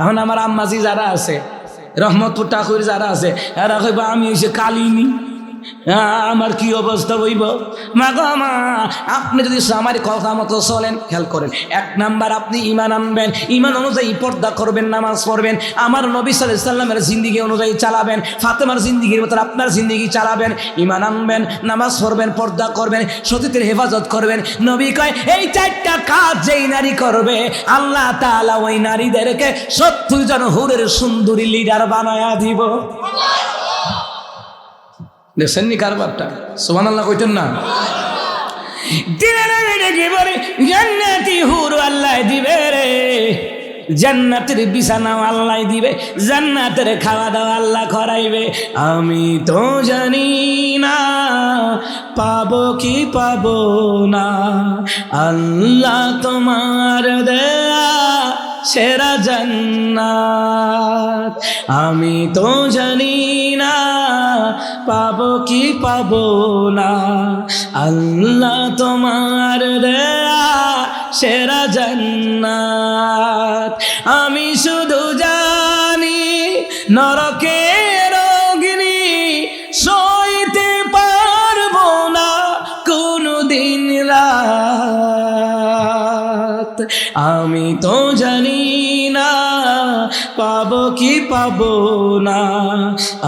এখন আমার আম্মাজি যারা আছে, রহমতপুর ঠাকুর যারা আছে, এরা কইব আমি হইছে কালিনী, আমার কি অবস্থা হইব। মা গো মা, আপনি যদি আমার কথা মতো চলেন, খেয়াল করেন, 1 নাম্বার আপনি ঈমান আনবেন, ঈমান অনুযায়ী পর্দা করবেন, নামাজ পড়বেন, আমার নবী সাল্লাল্লাহু আলাইহি সাল্লামের জিন্দেগি অনুযায়ী চালাবেন, ফাতেমার জিন্দেগির মতো আপনার জিন্দেগি চালাবেন, ঈমান আনবেন, নামাজ পড়বেন, পর্দা করবেন, সতীত্বের হেফাজত করবেন। নবী কয় এই 4টা কাজ যেই নারী করবে, আল্লাহ তাআলা ওই নারীদেরকে 70 জন হুরের সুন্দরী লিডার বানায়া দিব। দেখছেন নি কারবারটা? সুবহানাল্লাহ কইতেন না? জান্নাতি হুর আল্লাহ দিবে রে, জান্নাতের বিছানাও আল্লাহ দিবে, জান্নাতের খাওয়া দাওয়া আল্লাহ করাইবে। আমি তো জানি না পাবো কি পাবো না, আল্লাহ তোমার দেয়া সেরা জান্নাত। আমি তো জানি না পাবো কি পাবো না, আল্লাহ তোমার দেয়া সেরা জান্নাত। আমি শুধু জানি নরকের অগ্নি সইতে পারবো না কোনদিন রাত। আমি তো জানি না পাবো কি পাবো না,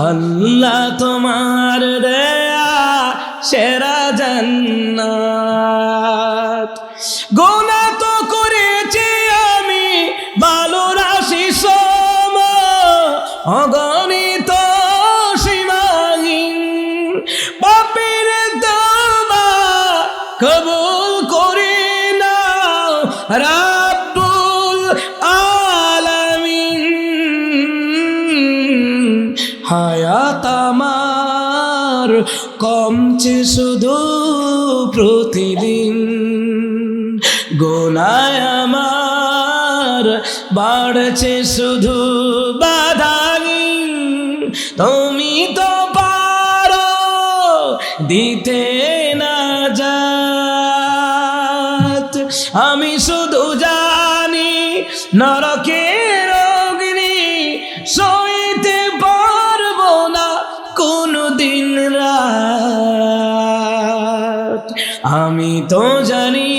আল্লাহ তোমার দেয়া সেরা জান্নাত। গুনাহ তো করেছি আমি ভালো রাশি সম, অগণিত সীমাহীন, পাপের তওবা কবুল করে নাও রাব্বুল আলামিন। হায়াত আমার কমছে শুধু প্রতিদিন, গুনাহ আমার বাড়ছে শুধু বাধাহীন। তুমি তো পারো দিতে নাজাত, আমি শুধু জানি নরকের অগ্নি সইতে পারবো না কোনদিন রাত। আমি তো জানি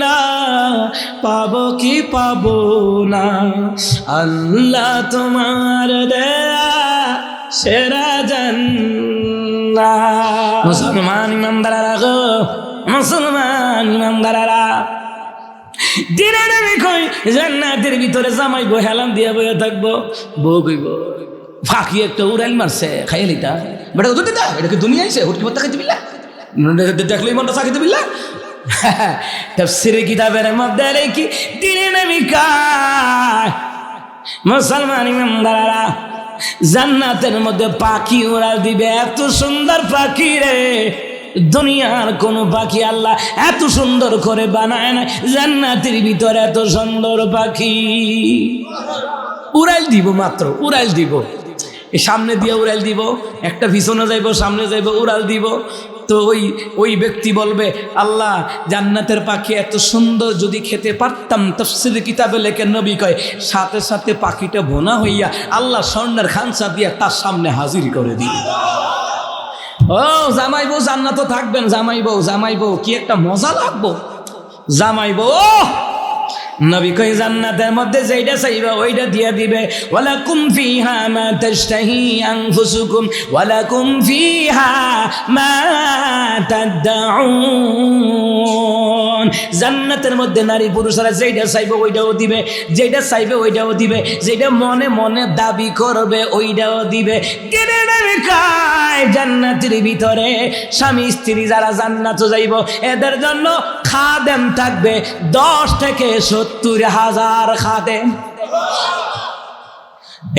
না পাবো কি পাবো না, আল্লাহ তোমার দেয়া সেরা জান্নাত। মুসলমান ইমানদারেরা গো, মুসলমান ইমানদারেরা, দিনের আমি কই জান্নাতের ভিতরে জামাই বই হেলাম দিয়ে বইয়া থাকবো, বউ কইব ফাঁকি একটা উড়াইল মারছে খাইয়ে লিতা বেটা তো দিতা, এটা কি দুনিয়া আইছে হুটকি মত খাইতে বিল্লা, দেখলেই মনটা চাকিতে বিল্লা। তাফসীরে কিতাবের মধ্যে লেখি দিনের আমি কয় মুসলমান ইমানদারেরা, জান্নাতের মধ্যে পাখি উড়াল দিবে, এত সুন্দর পাখি রে, দুনিয়ার কোন পাখি আল্লাহ এত সুন্দর করে বানায় না, জান্নাতের ভিতরে এত সুন্দর পাখি উড়াইল দিব, মাত্র উড়াইল দিব, সামনে দিয়ে উড়াল দিব, একটা পিছনে যাইব, সামনে যাইব, উড়াল দিব। তো ওই ব্যক্তি বলবে আল্লাহ জান্নাতের পাখি এত সুন্দর যদি খেতে পারতাম। তাফসীর কিতাবে লেখেন নবী কয় সাথে সাথে পাখিটা বোনা হইয়া আল্লাহ স্বর্ণের খানসা দিয়া তার সামনে হাজির করে দিল। ও জামাই বউ জান্নাত থাকবেন, জামাই বউ কি একটা মজা লাগবো। জামাই বউ নবী কই জান্নাতের মধ্যে যেইটা চাইবা ওইটা দিয়া দিবে। ওয়ালাকুম ফিহা মা তাশতাহি আনফুসুকুম ওয়ালাকুম ফিহা মা তাদউন। জান্নাতের মধ্যে নারী পুরুষরা যেইটা চাইবে ওইটাও দিবে, যেইটা চাইবে ওইটাও দিবে, যেটা মনে মনে দাবি করবে ওইটাও দিবে। জান্নাতের ভিতরে স্বামী স্ত্রী যারা জান্নাতে যাইব এদের জন্য খাদেম থাকবে 10 থেকে 70,000 খাদেম।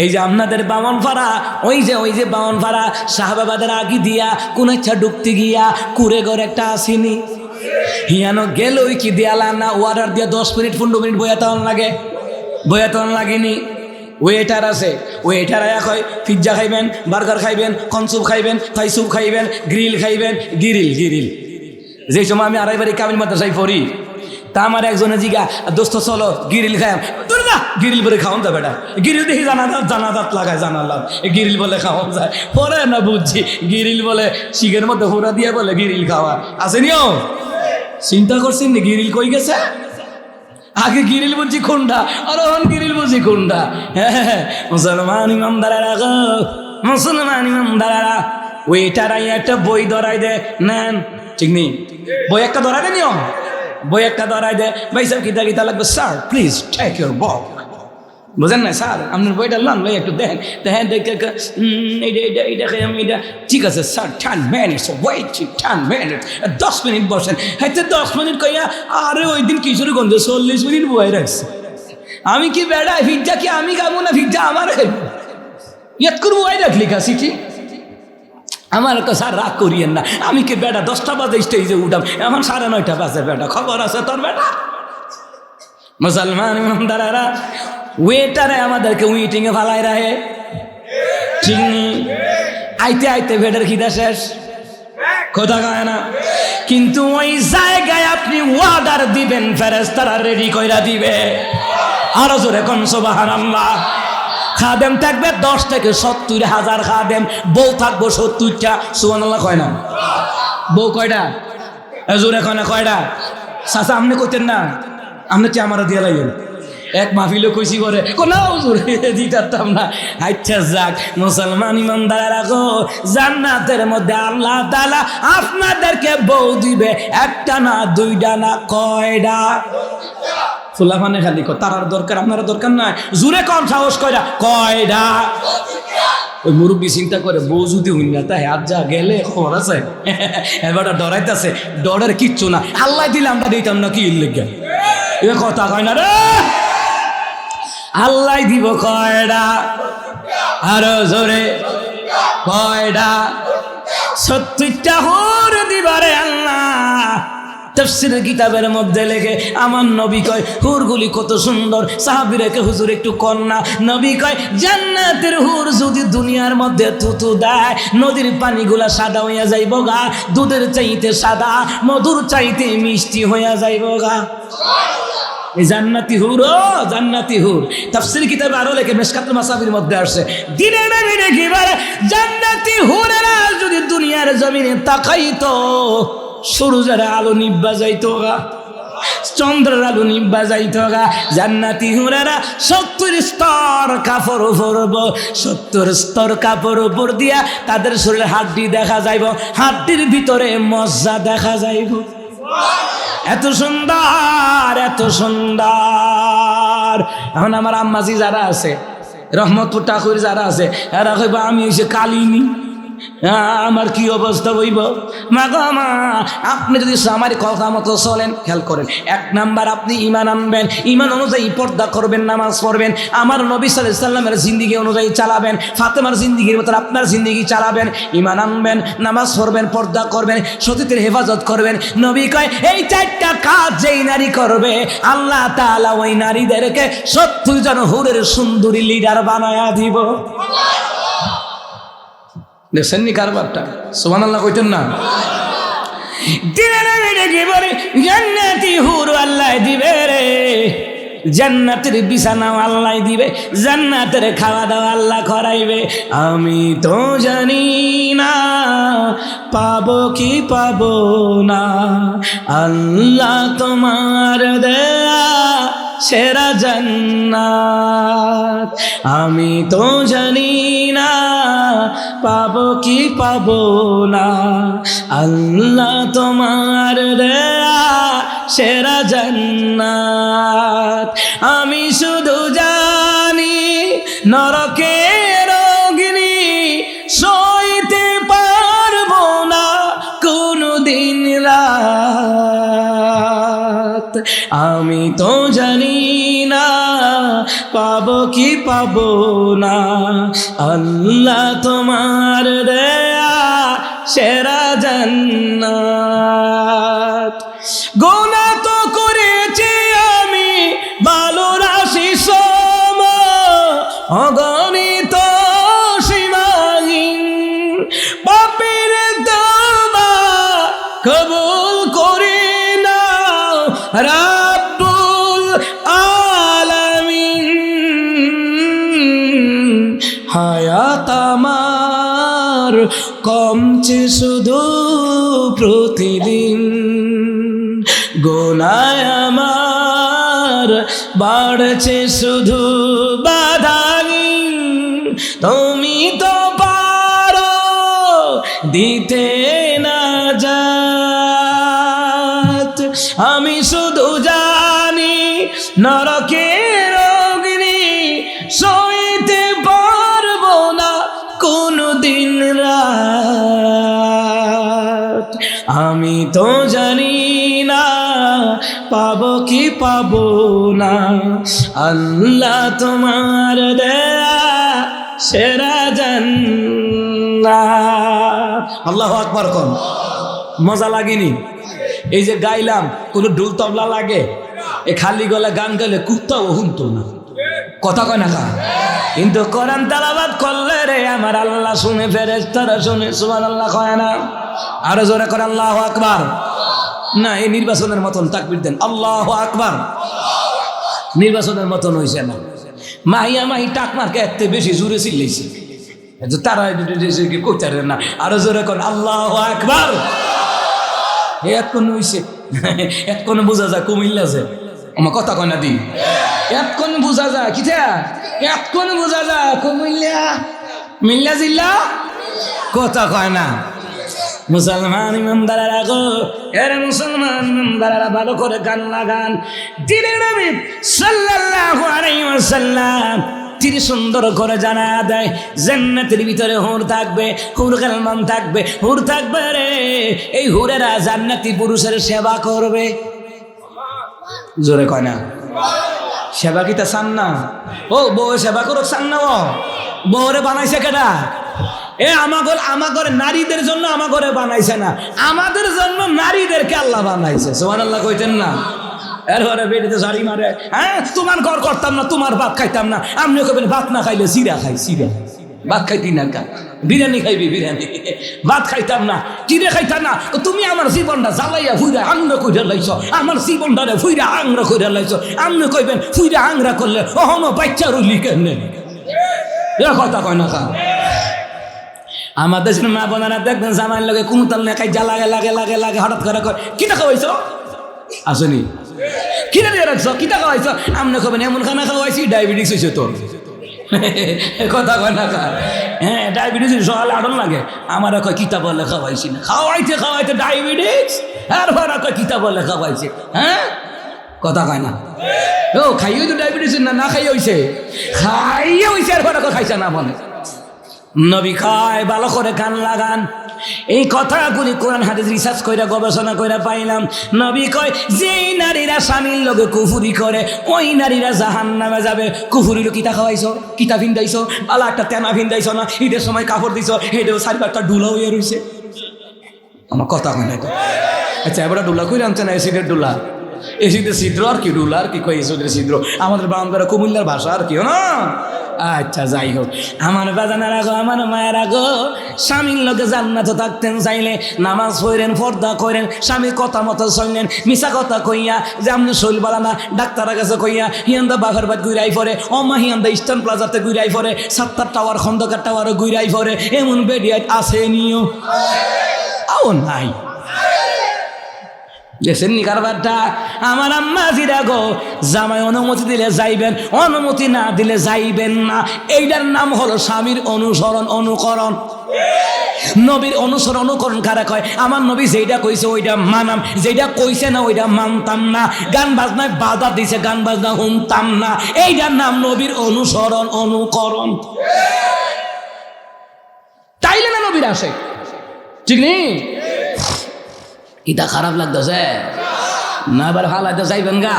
এই যে আপনাদের বামনপাড়া, ওই যে বামনপাড়া শাহবাবাদের আগে দিয়া কোন ইচ্ছা ঢুকতে গিয়া কুড়ে ঘর একটা আসিনি, হিয়ানো গেল ওই কি দেয়ালা না অর্ডার দিয়া 10 মিনিট 15 মিনিট বয়াতন লাগেনি। ওয়েটার আছে, ওয়েটার আয়া কয় পিজ্জা খাইবেন, বার্গার খাইবেন, কনসুপ খাইবেন, থাইসুপ খাইবেন, গ্রিল খাইবেন, গিরিল। যেই সময় আমি আড়াইবাড়ি কামিল মাদ্রাসায় পড়ি, তা আমার একজনে জিগা দোস্ত চলো গিরিল খাই তোর না গিরিল বলে খাওয়ান যায় বেটা গিরিল দেখি জানাজাত লাগায় জানালাম গিরিল বলে খাওয়ান যায় পরে না বুঝছি গিরিল বলে শিখের মধ্যে হোরা দিয়ে বলে গিরিল খাওয়া আসেনিও চিন্তা করছেন নি গিরিল কই গেছে আগে গিরিল বুঝছি কোনটা আর এখন গিরিল বুঝি কোনটা হ্যাঁ মুসলমান ইমামদারেরা গো মুসলমান ইমামদারেরা ওইটারাই একটা বই ধরাই দে নেন ঠিক নেই বই একটা ধরাই দে নিও বই একটা ধরাই দে ভাই স্যার কিতা কিতা লাগবে sir please take your book বুঝেন না স্যার আপনার বইটা লান ভাই একটু দেখেন দেখেন দেখে এইটা ঠিক আছে sir 10 minutes wait 10 minute 10 minute বসেন হ্যাঁ 10 মিনিট কইয়া আরে ওই দিন কিশোরগঞ্জে 40 মিনিট বই রাখছে আমি কি বেড়া ভিজ্জা কি আমি খাবো না ভিজ্জা আমার খাইব ইয়াত করবো বই রাখলি কাছি ঠিক আমার স্যার রাগ করিয়েন না আমি কি বেটা 10টা বাজে স্টেজে উঠাম আমার 9:30 বাজে বেটা খবর আছে তোর বেটা মুসলমান ইমামদারেরা ওয়েটারে আমাদেরকে উইটিং এ ফালাই রাখে ঠিক নেই আইতে আইতে বেটার খিদা শেষ কথা কয় না কিন্তু ওই জায়গায় আপনি ওয়ার্ডার দিবেন ফেরেশতারা রেডি কইরা দিবে আরো জোরে কোন সুবহানাল্লাহ খাদেম থাকবে 10 থেকে 70,000 খাদেম বউ থাকবো 70টা সুবহানাল্লাহ কয় না বউ কয়টা জোরে কয় না কয়টা চাচা আপনি কইতেন না আপনি কি আমারও দিয়ে লাগেন এক মাহফিলে কইছি করে কোনাও জোরে দিতাম না আচ্ছা যাক মুসলমান ইমানদারেরা গো জান্নাতের মধ্যে আল্লাহ তাআলা আপনাদেরকে বউ দিবে একটা না দুইটা না কয়টা ফুলাফানে খালি তারার দরকার আপনারা দরকার নাই জোরে কম সাহস কয়টা কয়টা ওই মুরব্বী চিন্তা করে বউ যদি হইন না তাই আজ যা গেলে খবর আছে এবার ডরাইতেছে ডরের কিচ্ছু না আল্লাহ দিলে আমরা দিতাম না কি লেগে এ কথা কয় না রে আল্লাহ দিব কয়টা আরো জোরে কয়টা 70টা হুর দিবারে আল্লাহ তাফসীরের কিতাবের মধ্যে লেখে আমার নবী কয় হুরগুলি কত সুন্দর সাহাবীরা কে হুজুর একটু কন্যা নবী কয় জান্নাতের হুর যদি দুনিয়ার মধ্যে থুতু দেয় নদীর পানিগুলা সাদা হইয়া যাইব গা দুধের চাইতে সাদা মধুর চাইতে মিষ্টি হইয়া যাইব গা এই জান্নাতি হুর জান্নাতি হুর তাফসীর কিতাবে আরো লেখে মিশকাতুল মাসাবির মধ্যে আসে দিনে না দেখি বারে জান্নাতি হুরেরা যদি দুনিয়ার জমিনে তাকাইতো সূর্যের আলো নিব্বা যাইতো গা চন্দ্রের আলো নিব্বা যাইতো গা জান্নাতি হুরেরা 70 স্তর কাপড় পরব 70 স্তর কাপড় উপর দিয়া তাদের শরীরে হাড্ডি দেখা যাইব হাড্ডির ভিতরে মজ্জা দেখা যাইব এত সুন্দর এত সুন্দর এখন আমার আম্মাজি যারা আছে রহমতপুর ঠাকুর যারা আছে এরা কইব আমি হইছে কালিনী আমার কি অবস্থা হইব মা গো মা আপনি যদি আমার কথা মতো চলেন খেয়াল করেন 1 নাম্বার আপনি ঈমান আনবেন ঈমান অনুযায়ী পর্দা করবেন নামাজ পড়বেন আমার নবী সাল্লাল্লাহু আলাইহি সাল্লামের জিন্দেগি অনুযায়ী চালাবেন ফাতেমার জিন্দেগির মতো আপনার জিন্দেগি চালাবেন ঈমান আনবেন নামাজ পড়বেন পর্দা করবেন সতীত্বের হেফাজত করবেন নবী কয় এই 4টা কাজ যেই নারী করবে আল্লাহ তাআলা ওই নারীদেরকে 70 জন হুরের সুন্দরী লিডার বানায়া দিব দেখছেন নি কারবারটা সুবহানাল্লাহ কইতেন না জান্নাতি হুর আল্লাহ দিবে রে জান্নাতের বিছানা আল্লাহ দিবে জান্নাতের খাওয়া দাওয়া আল্লাহ করাইবে আমি তো জানি না পাবো কি পাবো না আল্লাহ তোমার দেয়া সেরা জান্নাত আমি তো জানি না পাবো কি পাবো না আল্লাহ তোমার দেয়া সেরা জান্নাত আমি শুধু জানি নরকের অগ্নি সইতে পারবো না কোনদিন রাত আমি তো জানি না পাবো কি পাবো না আল্লাহ তোমার দেয়া সেরা জান্নাত গুনাহ তো করেছি আমি ভালো রাশি সম অগণিত সীমাহীন পাপের তওবা কবুল করে নাও হায়াত আমার কমছে শুধু প্রতিদিন, গোনায় আমার বাড়ছে শুধু বাধাহীন। তুমি তো পারো দিতে না জাত, আমি শুধু জানি নরকের অগ্নি সইতে পারবো না কোনদিন রাত। আমি তো জানি না পাবো কি পাবো না, আল্লাহ তোমার দেয়া সেরা জান্নাত। আল্লাহু আকবার কোন মজা লাগেনি? এই যে গাইলাম, কোন ঢোল তবলা লাগে? এ খালি গলা গান গাইলে কুত্তাও শুনতো না, কথা কয় না কা? কিন্তু কোরআন তেলাওয়াত করলে রে আমার আল্লাহ শুনে, ফেরেশতারা শুনে, সুবহানাল্লাহ কয় না? আরো জোরে করে আল্লাহু আকবার। না, এই নির্বাচনের মতন তাকবীর দেন, আল্লাহু আকবার। নির্বাচনের মতন হইছে না। মাহিয়া মাহি টাক মার্কে এত বেশি জোরে চিল্লাইছে, তারা কইতে না। আরো জোরে কোন আল্লাহু আকবার। এতক্ষণ হইছে, এতক্ষণ বোঝা যায় কুমিল্লা যে আমার কথা কয় না দি, এতক্ষণ বোঝা যায় কিটা, এতক্ষণ বোঝা যায় কুমিল্লা মিল্লা জিল্লা, কথা কয় না। মুসলমান ইমানদারেরা গো, এর মুসলমান ইমানদারেরা ভালো করে গান লাগান। দিনের নবী সাল্লাল্লাহু আলাইহি ওয়াসাল্লাম তিনি সুন্দর করে জানা দেয় জান্নাতের ভিতরে হুর থাকবে, হুর গালমান থাকবে, হুর থাকবে রে। এই হুরেরা জান্নাতি পুরুষের সেবা করবে। জোরে কয় না? সেবা কি তা চান না? ও বউ সেবা করো চান না? ও বউরে বানাইছে কেডা? এ আমাগর নারীদের জন্য আমাগরে বানাইছে না, আমাদের জন্য নারীদেরকে আল্লাহ বানাইছে। সুবহানাল্লাহ কইতেন না? এরপরে বেটিতে ঝাড়ি মারে, হ্যাঁ তোমার ঘর করতাম না, তোমার ভাত খাইতাম না। আপনি কবেন ভাত না খাইলে চিরা খাই, চিরা ভাত খাইতি না কা, বিরিয়ানি খাইবি বিরিয়ানি, ভাত খাইতাম না, চিড়ে খাইতাম না। তুমি আমার জীবনটা জ্বালাইয়া ফুইরা আংরা কইরা লাইছ, আমার জীবনটারে ফুইরা আংরা কইরা লাইছ। আপনি কইবেন ফুইরা আংরা করলে অহনো বাচ্চা রইলি কেন? এ কথা কয় না কা? আমার দেশের মা বোনেরা দেখবেন জামাইয়ের লগে কুমতাল না খাই যা লাগে লাগে লাগে লাগে, হঠাৎ করে কয় কিটা খাওয়াইছ? আসেনি কিনা দিয়ে রাখছ, কিটা খাওয়াইছ? আমনে কবেন এমন খানা খাওয়াইছি ডায়াবেটিস হয়েছে তোর। কথা কয় না কা? হ্যাঁ ডায়াবেটিস সকালে আড়ন লাগে। আমার কয় কিতা বলে খাওয়াইছি না, খাওয়াইতে খাওয়াইতে ডায়াবেটিস, আর ভাড়া কয় কিতা বলে খাওয়াইছে। হ্যাঁ কথা কয় না? ও খাইয়ে তো ডায়াবেটিস না, না খাইয়ে হয়েছে, খাইয়ে হয়েছে, আর ভাড়া কয় খাইছে না বলে। নবী খায় ভালো করে কান লাগান। এই কথাগুলি কোরআন হাদিস রিসার্চ কইরা গবেষণা কইরা পাইলাম। নবী কয় যেই নারীরা স্বামীর লগে কুফুরি করে ওই নারীরা জাহান্নামে যাবে। কুফুরির কিতা খাওয়াইছো, কিতা ভিন্দাইছো, আলা একটা তেনা ভিন্দাইছো না, ঈদের সময় কাপড় দিছো, হেঁটেও চারিবারটা ডুলা হয়ে রয়েছে। আমার কথা হয় না। আচ্ছা এবার ডুলা কই আনছে না, এসিডের ডুলা, এসিডের ছিদ্র আর কি ডুলা আর কি কয় এসিডের ছিদ্র, আমাদের বাংলার কুমিল্লার ভাষা আর কি না। আচ্ছা যাই হোক, আমার বাজানার আগো, আমার মায়ের আগো, স্বামীর লোকে জান্নাতে থাকতেন চাইলে নামাজ পড়েন, পর্দা করেন, স্বামীর কথা মতো চললেন। মিশা কথা কইয়া যে আপনি শৈল বালা না, ডাক্তারের কাছে কইয়া হিয়ান্দা বাঘার বাদ ঘুরাই পরে, অমা হিয়ান্দা ইস্টার্ন প্লাজাতে ঘুরাই পরে, সাত্তার টাওয়ার খন্দকার টাওয়ারও ঘুরাই পরে, এমন বেডিয়াত আছে নিও আও নাই। দেখছেন নি কারবারটা? আমার আম্মা জিরা গো, জামাই অনুমতি দিলে যাইবেন, অনুমতি না দিলে যাইবেন না। এইটার নাম হলো স্বামীর অনুসরণ, অনুকরণ। নবীর অনুসরণ অনুকরণ কারা কয়? আমার নবী যেটা কইছে ওইটা মানাম, যেটা কইছে না ওইটা মানতাম না। গান বাজনায় বাধা দিছে, গান বাজনা শুনতাম না। এইটার নাম নবীর অনুসরণ অনুকরণ। তাইলে না নবীর আসে, ঠিক নেই? ইটা খারাপ লাগতেছে না? এবার হালাইতে যাইবেন গা,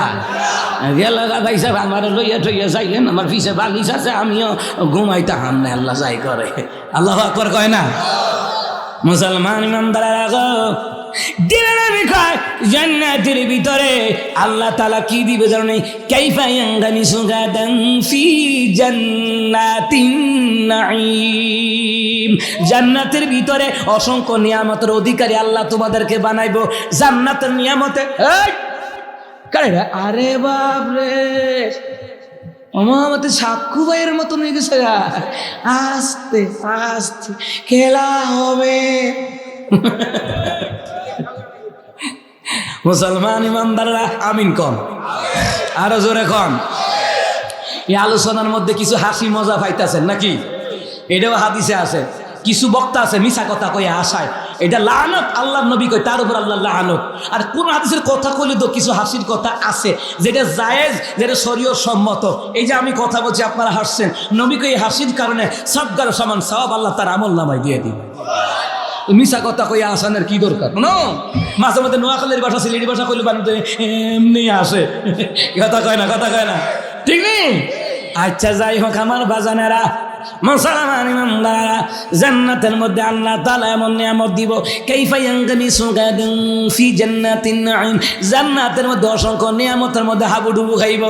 গেলা ভাইসা আমার লইয়া টইয়া যাইলেন, আমার পিছে বালিশ আছে, আমিও ঘুমাইতে হাম না, আল্লাহ যাই করে। আল্লাহু আকবার কয় না? মুসলমান ইমানদারেরা গো, দিনের নবী কয় জান্নাতের ভিতরে আল্লাহ তাআলা কি দিবে জানো নেই? কাইফা ইয়ানগামিসু গাদান ফি জান্নাতিন নাঈম। জান্নাতের ভিতরে অসংখ্য নিয়ামতের অধিকারী আল্লাহ তোমাদেরকে বানাইবো। জান্নাতের নিয়ামতে, এই কারে, আরে বাপ রে, আমাদের সাক্ষু ভাইয়ের মতন হয়ে গেছে। আস্তে আস্তে খেলা হবে। মুসলমান ইমানদাররা আমিন কন, আরো জোরে কন। এই আলোচনার মধ্যে কিছু হাসি মজা পাইতেছেন নাকি? এটাও হাদিসে আছে। কিছু বক্তা আছে মিছা কথা কয়ে আসায়, এটা লানত, আল্লাহ নবী কয় তার উপর আল্লাহ লানত। আর কোন হাদিসের কথা কইলে তো কিছু হাসির কথা আছে যেটা জায়েজ, যেটা শরীয়ত সম্মত। এই যে আমি কথা বলছি আপনারা হাসছেন, নবী কই হাসির কারণে সবগার সমান সওয়াব আল্লাহ তার আমল নামায় দিয়ে দিবে। মিশা কথা কই আসানের কি দরকার? মাঝে মধ্যে নোয়াখালীর ভাষা সিলেটি ভাষা কইলে বানিয়ে এমনি আসে, কথা কয় না, কথা কয় না, ঠিক নেই? আচ্ছা যাই হোক আমার বাজানেরা, মুসলমান ইমানদাররা, জান্নাতের মধ্যে আল্লাহ তাআলা এমন নিয়ামত দিব, কাইফা ইয়ানগামিসু গাদান ফি জান্নাতিন নাঈম। জান্নাতের মধ্যে অসংখ্য নিয়ামতের মধ্যে হাবুডুবু খাইব।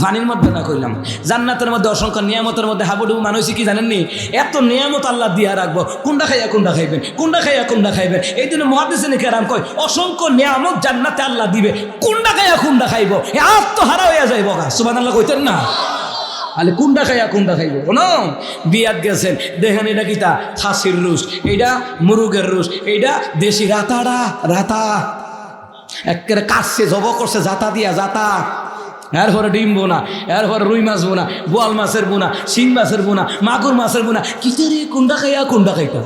পানির মধ্যে না কইলাম, জান্নাতের মধ্যে অসংখ্য নিয়ামতের মধ্যে হাবুডুবু। মানুষ কি জানেননি? এত নিয়ামত আল্লাহ দিয়া রাখবো, কোনটা খাইয়া কোনটা খাইবেন, কোনটা খাইয়া কোনটা খাইবেন। এই জন্য মুহাদ্দিসিনে কেরাম কয় অসংখ্য নিয়ামত জান্নাতে আল্লাহ দিবে, কোনটা খাইয়া কোনটা খাইব এ আত্মহারা হইয়া যাইব। সুবহানাল্লাহ কইতেন না? আলে কোনটা খাইয়া কোনটা খাইব। কোনো বিয়াত গেছেন, দেখেন এটা কিতা খাসির রুস, এইটা মুরুগের রুস, এইটা দেশি রাতাড়া, রাতা একেবারে কাটছে, জব করছে জাতা দিয়া, জাতা। এরপরে ডিম বোনা, এরপরে রুই মাছ বোনা, বোয়াল মাছের বোনা, শিং মাছের বোনা, মাগুর মাছের বোনা। কিতে রে কোনটা খাইয়া কোনটা খাইতাম।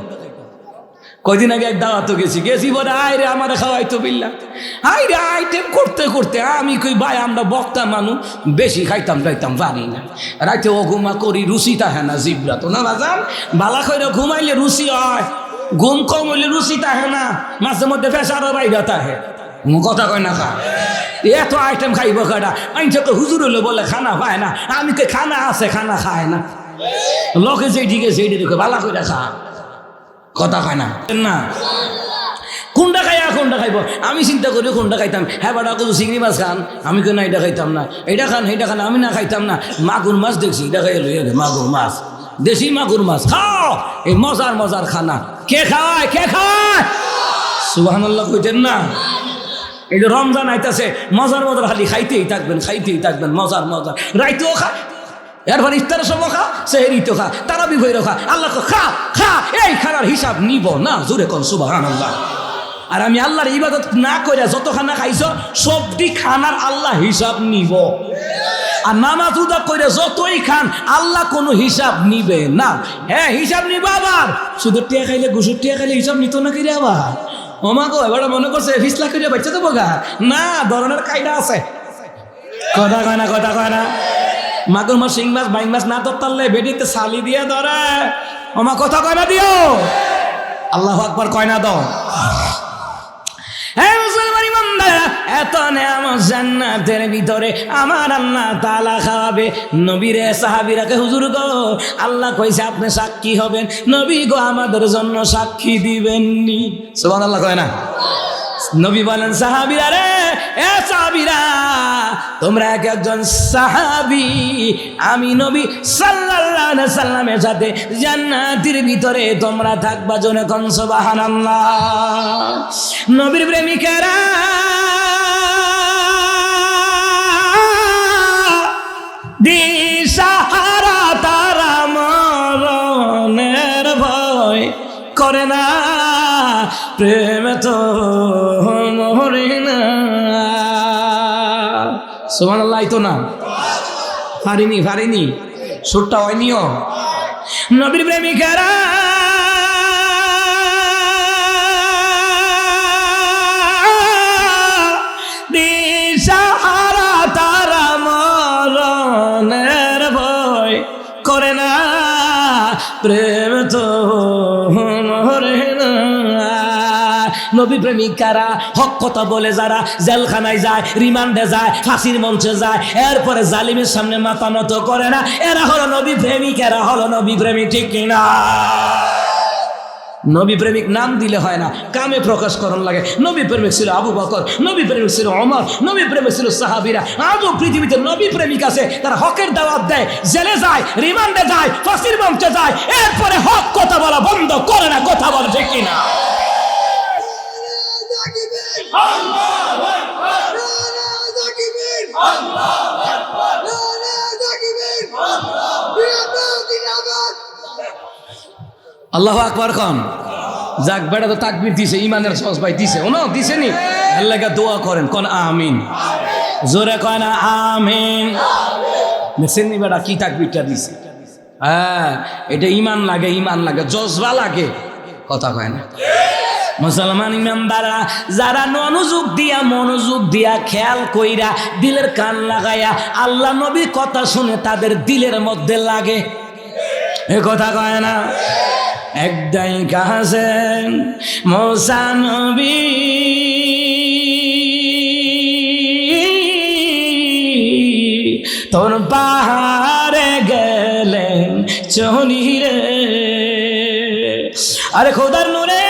কয়দিন আগে এক দাওয়াতে গেছি বলে আয় রে আমার খাওয়াইতো বিল্লা। আয় রে আইটেম করতে করতে আমি কই ভাই আমরা বক্তা মানুষ, বেশি খাইতাম পারি না। রাইতে অঘুমা করি, রুচি তাহে না জিব্রা তো না বাজান। বালা কইরা ঘুমাইলে রুচি হয়, ঘুম কম হইলে রুচি তাহে না, মাঝে মধ্যে ফেসারও বাইরা তাহে। কথা কয় না খা, এত আইটেম খাইব কাটা। আইনটা তো হুজুর হলে বলে খানা পায় না, আমি তো খানা আছে খানা খায় না। লোকে যেদিকে সেইটি দেখে বালা কইরা খা, কথা খায় না না। কোনটা খাই কোনটা খাইব আমি চিন্তা করি কোনটা খাইতাম। হ্যাঁ বাটা কত চিংড়ি মাছ খান, আমি কেন এটা খাইতাম না, এটা খান এটা খান, আমি না খাইতাম না। মাগুর মাছ দেখছি, এটা খাই লইয়া মাগুর মাছ, দেশি মাগুর মাছ খাও। এই মজার মজার খানা কে খাওয়ায়, কে খাওয়ায়? সুবহানাল্লাহ কইতেন না? এই যে রমজান আইতাছে, মজার মজার খালি খাইতেই থাকবেন, খাইতেই থাকবেন, মজার মজার। রাইতেও খা, এরপর ইফতারের সময় খা, সেহরিতে খা, তারাবি ভৈরও খা। আল্লাহ খা খা, এই খানার হিসাব নিব না। জোরে কোন সুবহানাল্লাহ। আর আমি আল্লাহর ইবাদত না কইরা যত খানা খাইছ সবটি খানার আল্লাহ হিসাব নিব। আর নামাজ উদা কইরা যতই খান আল্লাহ কোনো হিসাব নিবে না। হ্যাঁ হিসাব নিব, আবার শুধু টিয়া খাইলে ঘুষুর টিয়া খাইলে হিসাব নিত না কিরে আবার। ওমাগো এবার মনে করছে ফিসলা করিয়া বাচ্চা দেবো গা না, ধরনের কায়দা আছে। কথা কয় না, কথা কয় না। মাগুর মাছ, শিং মাছ, বাইং মাছ না ধরতারলে বেডিতে সালি দিয়ে ধরে। ওমা কথা কয় না দিও, আল্লাহু আকবার কয় না দাও। হ্যাঁ মুসলমান ইমানদাররা, এত নেয়ামত জান্নাতের ভিতরে আমার আল্লাহ তাআলা খাওয়াবে। নবীরে সাহাবীরাকে হুজুর গো আল্লাহ কইছে আপনি সাক্ষী হবেন, নবী গো আমাদের জন্য সাক্ষী দিবেননি। সুবহানাল্লাহ কয় না? নবী বলেন সাহাবীরা রে, এ সাহাবীরা তোমরা এক একজন সাহাবী, আমি নবী সাল্লাল্লাহু আলাইহি সাল্লামের সাথে জান্নাতের ভিতরে তোমরা থাকবা। জোরে কোন সুবহানাল্লাহ। নবীর প্রেমিকেরা দিশাহারা, তারা মরণের ভয় করে না, প্রেমে তো মরে না। সুবহানাল্লাহ তো না, পারিনি সুরটা হয়নিও। নবীর প্রেমিকেরা দিশাহারা, তারা মরণের ভয় করে না, প্রেম তো মরে না। নবী প্রেমিকারা হক কথা বলে যারা জেলখানায় যায়, রিমান্ডে যায়, ফাঁসির মঞ্চে যায়, এরপরে জালিমের সামনে মাথা নত করে না, এরা হলো নবী প্রেমিক, এরা হলো নবী প্রেমিক, ঠিক কিনা? নবী প্রেমিক নাম দিলে হয় না, কামে প্রকাশ করার লাগে। নবী প্রেমিক ছিল আবু বকর, নবী প্রেমিক ছিল ওমর, নবী প্রেমিক ছিল সাহাবীরা। আজও পৃথিবীতে নবী প্রেমিক আছে, তারা হকের দাওয়াত দেয়, জেলে যায়, রিমান্ডে যায়, ফাঁসির মঞ্চে যায়, এরপরে হক কথা বলা বন্ধ করে না। কথা বল ঠিক কিনা? আল্লাহু আকবার কোন যাক বেটা তো তাকবীর দিছে ইমানের সস ভাই দিছে ওনো দিছে নি আল্লাহকে দোয়া করেন কোন আমিন জোরে কয় না আমিন দেখছেন নি বেটা কি তাকবীরটা দিছে হ্যাঁ এটা ইমান লাগে জজবা লাগে কথা কয় না মুসলমান ইমানদাররা যারা মনোযোগ দিয়া খেয়াল কইরা দিলের কান লাগায়া আল্লাহ নবীর কথা শুনে তাদের দিলের মধ্যে লাগে এ কথা কয় না একদাই কাছেন মুসা নবী তোর পাহাড়ে গেলেন চলি রে আরে খোদার নূরে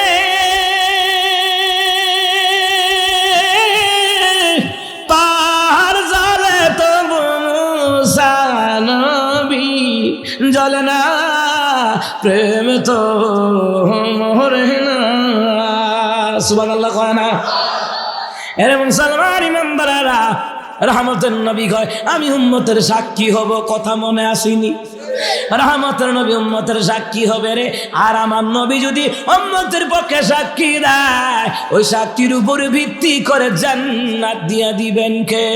পাহাড় জ্বলে তবু মুসা নবী জ্বলে না প্রেম তো মরে না সুবহানাল্লাহ কয় না এরে মুসলমান ইমানদাররা রহমতের নবী কয় আমি উম্মতের সাক্ষী হব কথা মনে আসেনি রহমতের নবী উম্মতের সাক্ষী হবে রে আর আমার নবী যদি উম্মতের পক্ষে সাক্ষী দেয় ওই সাক্ষীর উপর ভিত্তি করে জান্নাত দিয়া দিবেন কে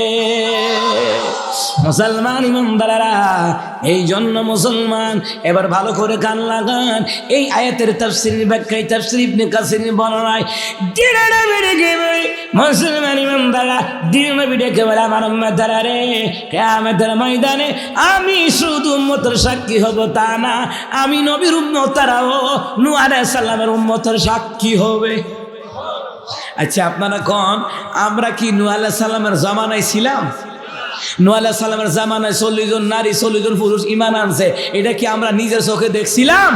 মুসলমান ইমানদাররা এই জন্য মুসলমান এবার ভালো করে কান লাগান এই আয়াতের তাফসীর ব্যাখ্যায় তাফসীর ইবনে কাসির বর্ণনায় দিনের নবী গেবে মুসলমান ইমানদাররা দিনের নবী ডেকে বলে আমার উম্মতরা রে কিয়ামতের ময়দানে আমি শুধু উম্মতের সাক্ষী হব তা না আমি নবীর উম্মতরাও নূহ আলাইহিস সালামের উম্মতের সাক্ষী হবে আচ্ছা আপনারা কোন আমরা কি নূহ আলাইহিস সালামের জামানায় ছিলাম নূহ আলাইহিস সালামের জামানায় 40 জন নারী 40 জন পুরুষ ঈমান আনছে এটা কি আমরা নিজের চোখে দেখছিলাম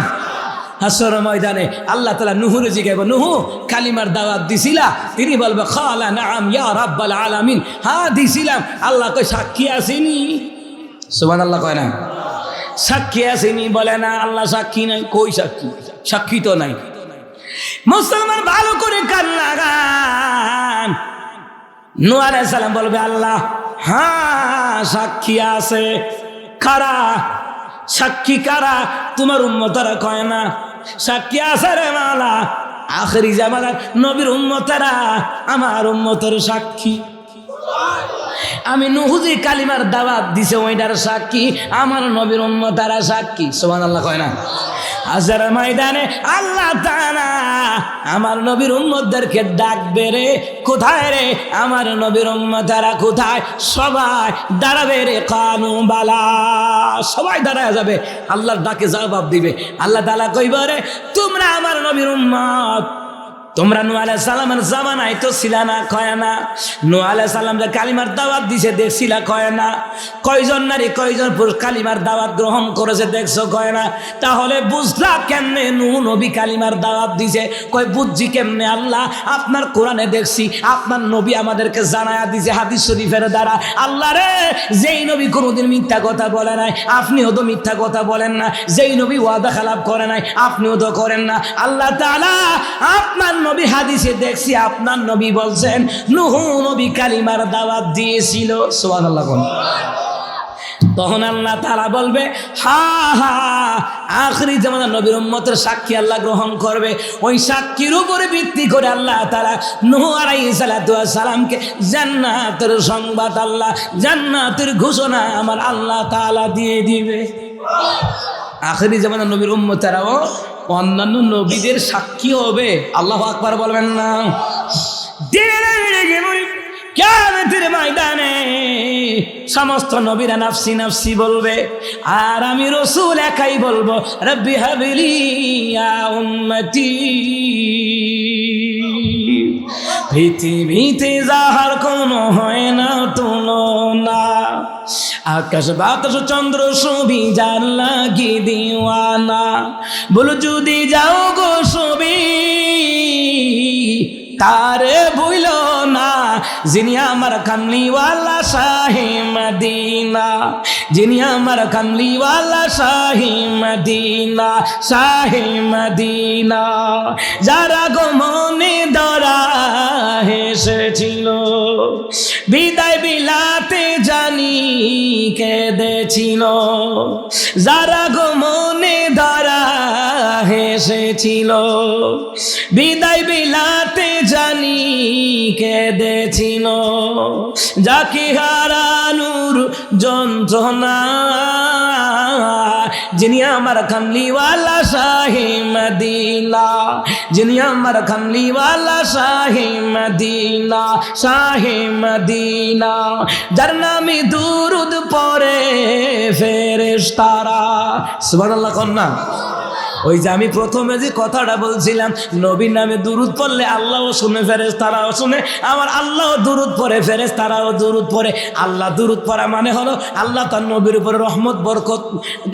হাসরের ময়দানে আল্লাহ তাআলা নূহরে জিজ্ঞাসা নূহ কালিমার দাওয়াত দিছিলা তিনি বলবে খালা নাম ইয়া রাব্বাল আলামিন হ্যাঁ দিছিলাম আল্লাহ কই সাক্ষী আসেনি সুবহানাল্লাহ কয় না সাক্ষী আসেনি বলে না আল্লাহ সাক্ষী নাই কই সাক্ষী তো নাই মুসলমান ভালো করে কান লাগান নূহ আলাইহিস সালাম বলবে আল্লাহ হ্যাঁ সাক্ষী আছে কারা সাক্ষী কারা তোমার উম্মতরা কয় না সাক্ষী আছে রে মাওলা আখেরি জামানার নবীর উম্মতরা আমার উম্মতের সাক্ষী আমি নূহ যে কালিমার দাওয়াত দিছে ওইটার সাক্ষী আমার নবীর উম্মতরা সাক্ষী সুবহানাল্লাহ কয় না হাসরের ময়দানে আল্লাহ তাআলা আমার নবীর উম্মতদেরকে ডাকবে রে কোথায় রে আমার নবীর উম্মতরা কোথায় সবাই দাঁড়াবে রে কানু বালা সবাই দাঁড়ায় যাবে আল্লাহর ডাকে জবাব দিবে আল্লাহ তাআলা কইবে রে তোমরা আমার নবীর উম্মত তোমরা নূহ আলাইহিস সালামের জামানায় তো ছিলা না কয় না নূহ আলাইহিস সালাম যে কালিমার দাওয়াত দিছে দেখছিলা কয় না কয়জন নারী কয়জন পুরুষ কালিমার দাওয়াত গ্রহণ করেছে দেখছো কয় না তাহলে বুঝলা কেমনে নূহ নবী কালিমার দাওয়াত দিছে কয় বুঝছি কেমনে আল্লাহ আপনার কোরআনে দেখছি আপনার নবী আমাদেরকে জানায়া দিছে হাদিস শরীফের দ্বারা আল্লাহ রে যেই নবী কোনোদিন মিথ্যা কথা বলে নাই আপনিও তো মিথ্যা কথা বলেন না যেই নবী ওয়াদা খেলাপ করে নাই আপনিও তো করেন না আল্লাহ তাআলা আপনার নবী হাদিসে দেখছি আপনার নবী বলছেন নূহ নবী কালিমার দাওয়াত দিয়েছিল সুবহানাল্লাহ তখন আল্লাহ তাআলা বলবে হা হা আখেরি জামানার নবীর উম্মতের সাক্ষী আল্লাহ গ্রহণ করবে ওই সাক্ষীর উপরে ভিত্তি করে আল্লাহ তাআলা নূহ আলাইহিস সালাতু ওয়াস সালামকে জান্নাতের সংবাদ আল্লাহ জান্নাতের ঘোষণা আমার আল্লাহ তাআলা দিয়ে দিবে আখেরি জামানার নবীর উম্মতেরাও অন্যান্য নবীদের সাক্ষী হবে আল্লাহু আকবার বলবেন না কিয়ামতের ময়দানে সমস্ত নবীরা নাফসি নাফসি বলবে আর আমি রাসূল একাই বলবো রব্বি হাবলি ইয়া উম্মতি পৃথিবীতে যাহার কোনো হয় না তুলনা আকাশ বাতাস চন্দ্র সবই যার লাগি দিওয়ানা বলো যদি যাও গো সবই তারে ভুইল না যিনি আমার কামলিওয়ালা শাহে মদিনা যিনি আমার কামলিওয়ালা শাহে মদিনা শাহে মদিনা যারা গো মনে ধরা হেসেছিল বিদায় বিলাতে জানি কেঁদেছিল, যারা গো মনে ধরা হেসেছিল। বিদায় বিলাতে জানি কেঁদেছিল, যাকে হারানোর যন্ত্রণা, যিনি আমার কামলিওয়ালা শাহে মদিনা, যিনি আমার কামলিওয়ালা শাহে মদিনা, শাহে মদিনা, যার নামে দুরুদ পড়ে ফেরেশতারা। সুবহানাল্লাহ কন্যা। ওই যে আমি প্রথমে যে কথাটা বলছিলাম, নবীর নামে দুরুদ পড়লে আল্লাহও শুনে ফেরেশতারাও শুনে, আমার আল্লাহ দুরুদ পড়ে ফেরেশতারাও দুরুদ পড়ে। আল্লাহ দুরুদ পড়া মানে হলো আল্লাহ তার নবীর উপরে রহমত বরকত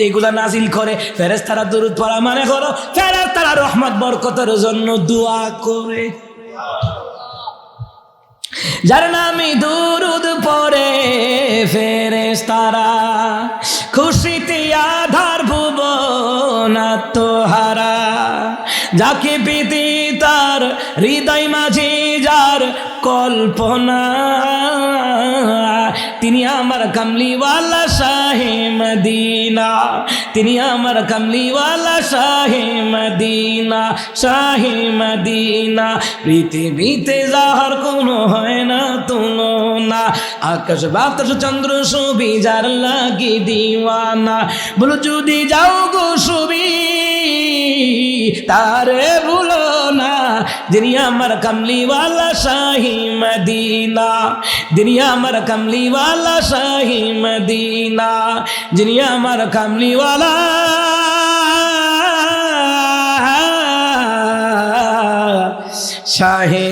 এগুলা নাজিল করে। ফেরেশতারা দুরুদ পড়া মানে হলো ফেরেশতারা রহমত বরকতের জন্য দোয়া করে। যার নামে দুরুদ পড়ে ফেরেশতারা, খুশিতে আধার ভুবন আত্মহারা, যাকে পেতে তার হৃদয় মাঝে যার কল্পনা, তিনি আমার কামলিওয়ালা শাহে মদিনা, তিনি আমার কামলিওয়ালা শাহে মদিনা, শাহে মদিনা। পৃথিবীতে যাহার কোনো হয় না তুলনা, আকাশ বাতাস চন্দ্র ছবি যার লাগি দিওয়ানা। বলো যদি যাও গো ছবি তারে ভুলো না, যিনি আমার কামলিওয়ালা শাহি মদিনা, যিনি আমার কামলিওয়ালা শাহি মদিনা, যিনি আমার কামলিওয়ালা শাহে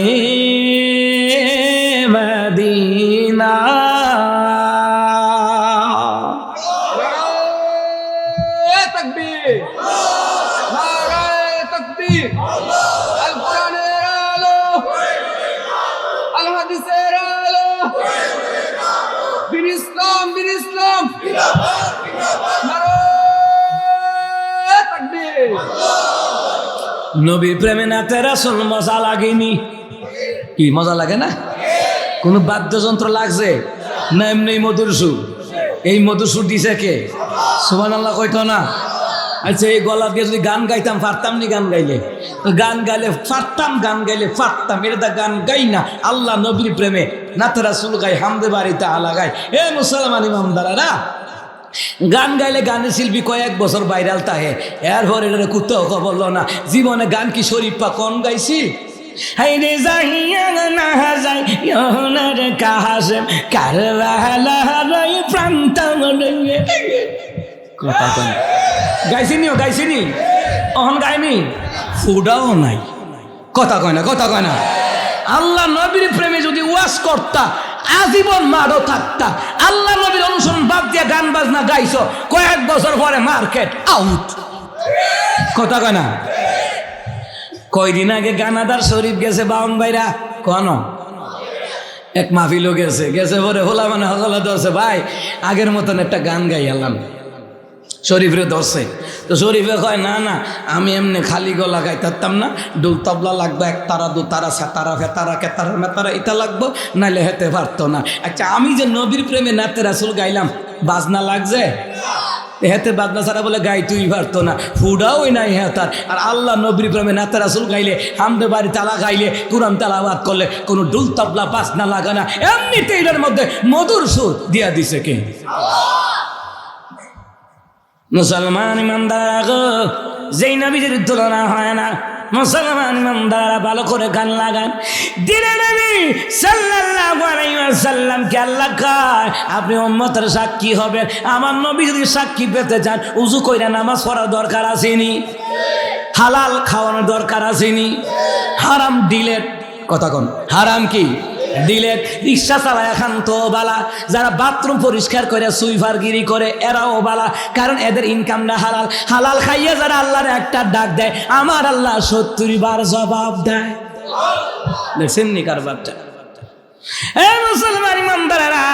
মদিনা। নবীর প্রেমে নাতে রাসূল মজা লাগেনি? কি মজা লাগে না? কোন বাদ্যযন্ত্র লাগছে না? এমনি মধুর সুর। এই মধুর সুর দিছে কে? সুবহানাল্লাহ কইতো না? আচ্ছা, এই গলা দিয়ে যদি গান গাইতাম পারতাম নি? গান গাইলে তো গান গাইলে পারতাম, গান গাইলে পারতাম। এটা গান গাই না, আল্লাহ নবীর প্রেমে নাতে রাসূল গাই, হামদে বাড়িতে আলা গাই। এ মুসলমান ইমামদারেরা, গান গাইলে গানের শিল্পী কয়েক বছর ভাইরাল তাহে, এরপর এটা কোথাও খবর না। জীবনে গান কি শরীফা কোন গাইছি? হাইরে যাইয়া না যাই ইহনার কাহাসেম কারবালা রই প্রান্তম রইয়ে। কথা কই গাইছিনি? ও গাইছিনি? অহন গাইনি? ফুডাও নাই। কথা কয় না, কথা কয় না। আল্লাহ নবীর প্রেমে যদি ওয়াজ করতা, আজীবন মারও থাকতা। আল্লাহ নবীর অনুসরণ বাদ দিয়ে গান বাজনা গাইছো, কয়েক বছর পরে মার্কেট আউট। কথা কয় না? কয়দিন আগে গানাদার শরীফ গেছে বাউন ভাইরা, কোন এক মাহফিলও গেছে, গেছে পরে হোলা মানে হজলা ধরছে, ভাই আগের মতন একটা গান গাই এলাম। শরীফরে ধরছে তো শরীফে কয় না না, আমি এমনি খালি গলা গাইতাম না, ডুল তবলা লাগবে, এক তারা দু তারা সাতারা ফেতারা কেতারা মেতারা এটা লাগবো, নাইলে হেতে পারতো না। আচ্ছা, আমি যে নবীর প্রেমে নাতে রাসূল গাইলাম, বাজনা লাগছে? হেতে বাজনা ছাড়া বলে গাই তুই পারতো না, ফুডাও নাই হেতার। আর আল্লাহ নবীর প্রেমে নাতে রাসূল গাইলে, হামদে বাড়ি তালা গাইলে, কোরআন তালাওয়াত করলে কোনো ডুল তবলা বাজনা লাগে না, এমনিতে এটার মধ্যে মধুর সুর দিয়া দিছে কে? মুসলমান ইমানদাররা গো, যেই নবীর তুলনা হয় না। মুসলমান ইমানদাররা ভালো করে গান লাগান। দিনে নবী সাল্লাল্লাহু আলাইহি ওয়াসাল্লামকে আল্লাহ কয়, আপনি উম্মতের সাক্ষী হবেন। আমার নবী যদি সাক্ষী পেতে চান, উযু কইরা নামাজ পড়ার দরকার আসেনি? হালাল খাওয়ানোর দরকার আসেনি? হারাম ডিলেট, কথা কোন হারাম কি ডিলেট? রিক্সা চালায় এখন তো বালা, যারা বাথরুম পরিষ্কার করে সুইফারগিরি করে এরাও বালা, কারণ এদের ইনকামটা হালাল। হালাল খাইয়া যারা আল্লাহর একটা ডাক দেয়, আমার আল্লাহ 70 বার জবাব দেয়। দেখছেন নি কারবারটা? এ মুসলমান ইমানদারেরা,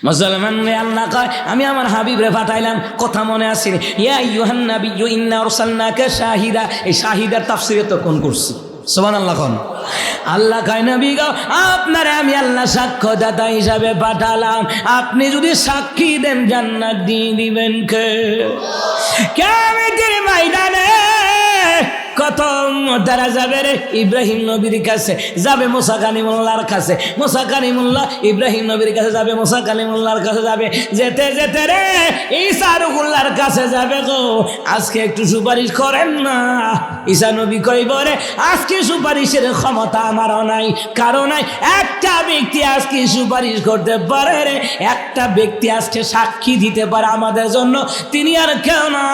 মুসলমান আল্লাহ কয়, আমি আমার হাবিবরে পাঠাইলাম। কথা মনে আছে? ইয়া আইয়ুহান নাবিয়্যু ইন্না আরসালনাকা শাহিদা। এই শাহিদার তাফসীরে তো কোন করছি? সুবহানাল্লাহ কোন আল্লাহ কয় নবী গো আপনারে আমি আল্লাহ সাক্ষ্যদাতা হিসাবে পাঠালাম, আপনি যদি সাক্ষী দেন জান্নাত দিয়ে দিবেন কে? কিয়ামতের ময়দানে কত তারা যাবে রে ইব্রাহিম নবীর কাছে, যাবে মুসা কালিমুল্লাহর কাছে, মুসা কালিমুল্লাহ ইব্রাহিম নবীর কাছে যাবে, মুসা কালিমুল্লাহর কাছে যাবে, যেতে যেতে রে ঈসা রুহুল্লাহর কাছে যাবে গো, আজকে একটু সুপারিশ করেন না। ঈসা নবী কইব রে আজকে সুপারিশের ক্ষমতা আমারও নাই, কারণ নাই একটা ব্যক্তি আজকে সুপারিশ করতে পারে রে, একটা ব্যক্তি আজকে সাক্ষী দিতে পারে আমাদের জন্য, তিনি আর কেউ না,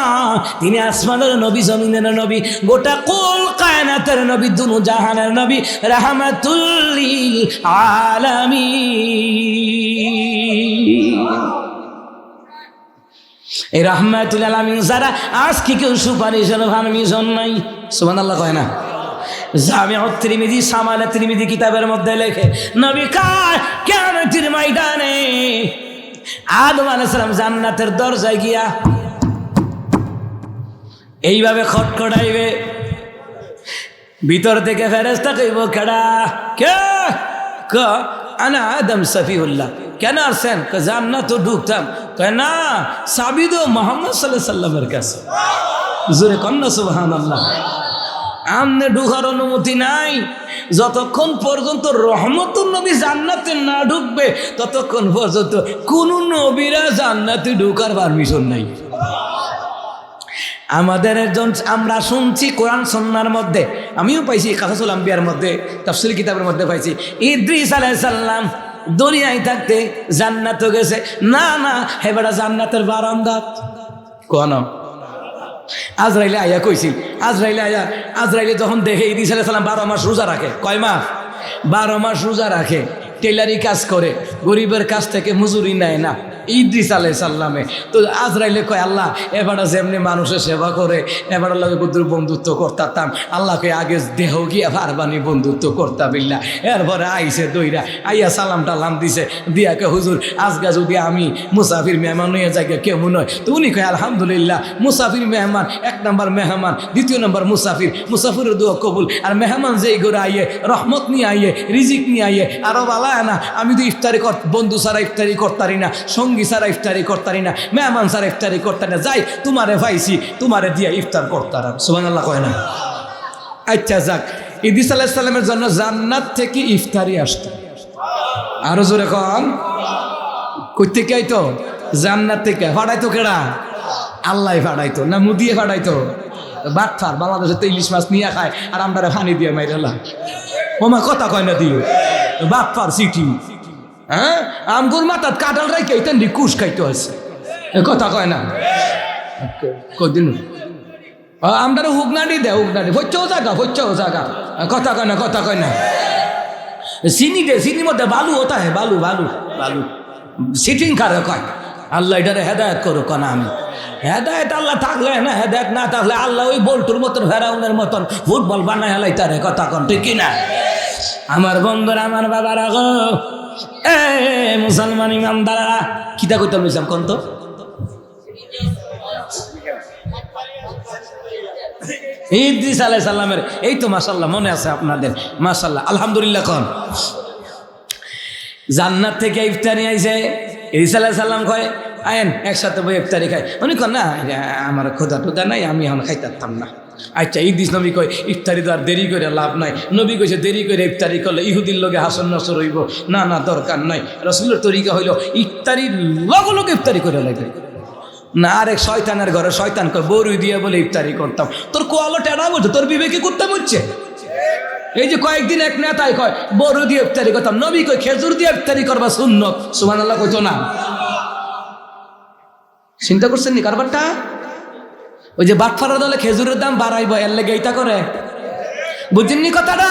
তিনি আসমানের নবী, জমিনের নবী, গোটা কুল কায়নাতের নবী, দুনু জাহানের নবী, রাহমাতুল লিল আলামিন। এই রাহমাতুল আলামিন যারা আজকে কেউ সুপারিশের পারমিশন নাই, সুবহানাল্লাহ কয় না? জামিউত তিরমিজি, সামালে তিরমিজি কিতাবের মধ্যে লেখে নবী কয় কিয়ামতের ময়দানে আদম আলাইহিস সালাম জান্নাতের দরজায় গিয়া এইভাবে খটখটাইবে, ভিতর থেকে ফেরেশতা কইব কেডা? কে? ক আনা আদম সফিউল্লাহ। কেন আসছেন? জান্নাত ঢুকতাম। কয় না, চাবি দো মুহাম্মদ সাল্লাল্লাহু আলাইহি সাল্লামের কাছে। জোরে কন্না সুবহানাল্লাহ। আমনে ঢুকার অনুমতি নাই, যতক্ষণ পর্যন্ত রহমতুল নবী জান্নাতে না ঢুকবে ততক্ষণ পর্যন্ত কোন নবীরা জান্নাতে ঢুকার পারমিশন নাই। আমাদের একজন, আমরা শুনছি কোরআন সুন্নাহর মধ্যে, আমিও পাইছি কাসাসুল আম্বিয়ার মধ্যে, তাফসীর কিতাবের মধ্যে পাইছি, ইদ্রিস আলাইহিস সালাম দুনিয়ায় থাকতে জান্নাতে গেছে। না না, হেবেটা জান্নাতের বারান্দা কোন আজরাইলে আয়া কইছিল, আজরাইলে যখন দেখে ইদ্রিস আলাইহিস সালাম 12 মাস রোজা রাখে, কয় মাস? 12 মাস রোজা রাখে, টেলারি কাজ করে, গরিবের কাছ থেকে মজুরি নেয় না ইদ্রিস আলাইহিস সালামে। তো আজরাইলে কয় আল্লাহ এবারে যেমনি মানুষের সেবা করে এবারে লগে বুদ্ধ বন্ধুত্ব করতাম, আল্লাহকে আগে দেহ গিয়া ফারবানি বন্ধুত্ব করতা বিল্লা। এরপরে আইসে দইরা আইয়া সালাম টালাম দিছে, দিয়াকে হুজুর আজকে যদি আমি মুসাফির মেহমান হয়ে যাই কেমন হয়? তো উনি কয় আলহামদুলিল্লাহ, মুসাফির মেহমান 1 নম্বর মেহমান, 2 নম্বর মুসাফির, মুসাফিরের দোয়া কবুল। আর মেহমান যেই করে আইয়ে রহমত নিয়ে আইয়ে, রিজিক নিয়ে আইয়ে, আরো বালা না, আমি তো ইফতারি বন্ধু ছাড়া ইফতারি করতারি না, সঙ্গী ছাড়া ইফতারি করতারি না, মেহমান ছাড়া ইফতারি করতারি না, যাই তোমারে পাইছি তোমারে দিয়া ইফতার করতারাম। সুবহানাল্লাহ কয় না? আচ্ছা যাক, ইদ্রিস আলাইহিস সালামের জন্য জান্নাত থেকে ইফতারি আসতো। আরো জোরে কন, কই থেকে আইতো? জান্নাত থেকে। ফাড়াইতো কেডা? আল্লাহ ফাড়াইতো না মুদিয়ে ফাড়াইতো? বাটফার, বাংলাদেশে তো ইলিশ মাছ নিয়ে খায় আর আমরা পানি দিয়ে মাইরালা। ওমা কথা কয় না দিও, বাটফার সিটি। হ্যাঁ, আমগুর মাথাত কাঁঠাল রাইকে তেন কুশ খাইতে আছে, কথা কয় না? কদিন আমরা হুগনাডি দেয়, হুগনাডি হচ্ছেও জায়গা, কথা কয় না, কথা কয় না। চিনি দে, চিনির মধ্যে বালু হতা হে, বালু বালু বালু সিটিং খারে কয়। আল্লাহ এটারে হেদায়ত করো কনা, আমি হেদায়ত আল্লাহ থাকলে না, হেদায়ত না থাকলে আল্লাহ ওই বল্টুর মতন ফেরাউনের মতন ফুটবল বানায় হেলাই তারে, কথা কন ঠিক কিনা? আমার বন্ধুরা, আমার বাবারা গো, এ মুসলমান ইমানদাররা, কিতা কইতে বলছিলাম কোন? তো ইদ্রিস আলাইহিস সালামের এই তো মাশাআল্লাহ মনে আছে আপনাদের, মাশাআল্লাহ আলহামদুলিল্লাহ। কোন জান্নাত থেকে ইফতারি আইছে, ইদ্রিস আলাইহিস সালাম কয় আয়েন একসাথে বই ইফতারি খাই। উনি কন না আমার খোদা টোদা নাই, আমি এখন খাইতাম না। আচ্ছা, ইদ্রিস নবী কয় ইফতারি তো আর দেরি করে লাভ নাই। নবী কইছে দেরি করে ইফতারি করলে ইহুদির লগে হাসন নসর হইব, না না দরকার নাই। রাসূলের তরিকা হইল ইফতারির লগে লগে ইফতারি করে লাগে না। আরেক শয়তানের ঘরে শয়তান কয় বড়ি দিয়ে বলে ইফতারি করতাম। তোর কোয়ালো টেনা বলছে, তোর বিবেকে করতাম হচ্ছে। এই যে কয়েকদিন এক নেতাই কয় বড়ি দিয়ে ইফতারি করতাম, নবী কয় খেজুর দিয়ে ইফতারি করবা সুন্নত। সুবহানাল্লাহ কইতো না? চিন্তা করছেন নি কারবারটা? ওই যে বাটফারা দলে খেজুরের দাম বাড়াইব, এর লেগে এইটা করে, বুঝছেননি কথাটা?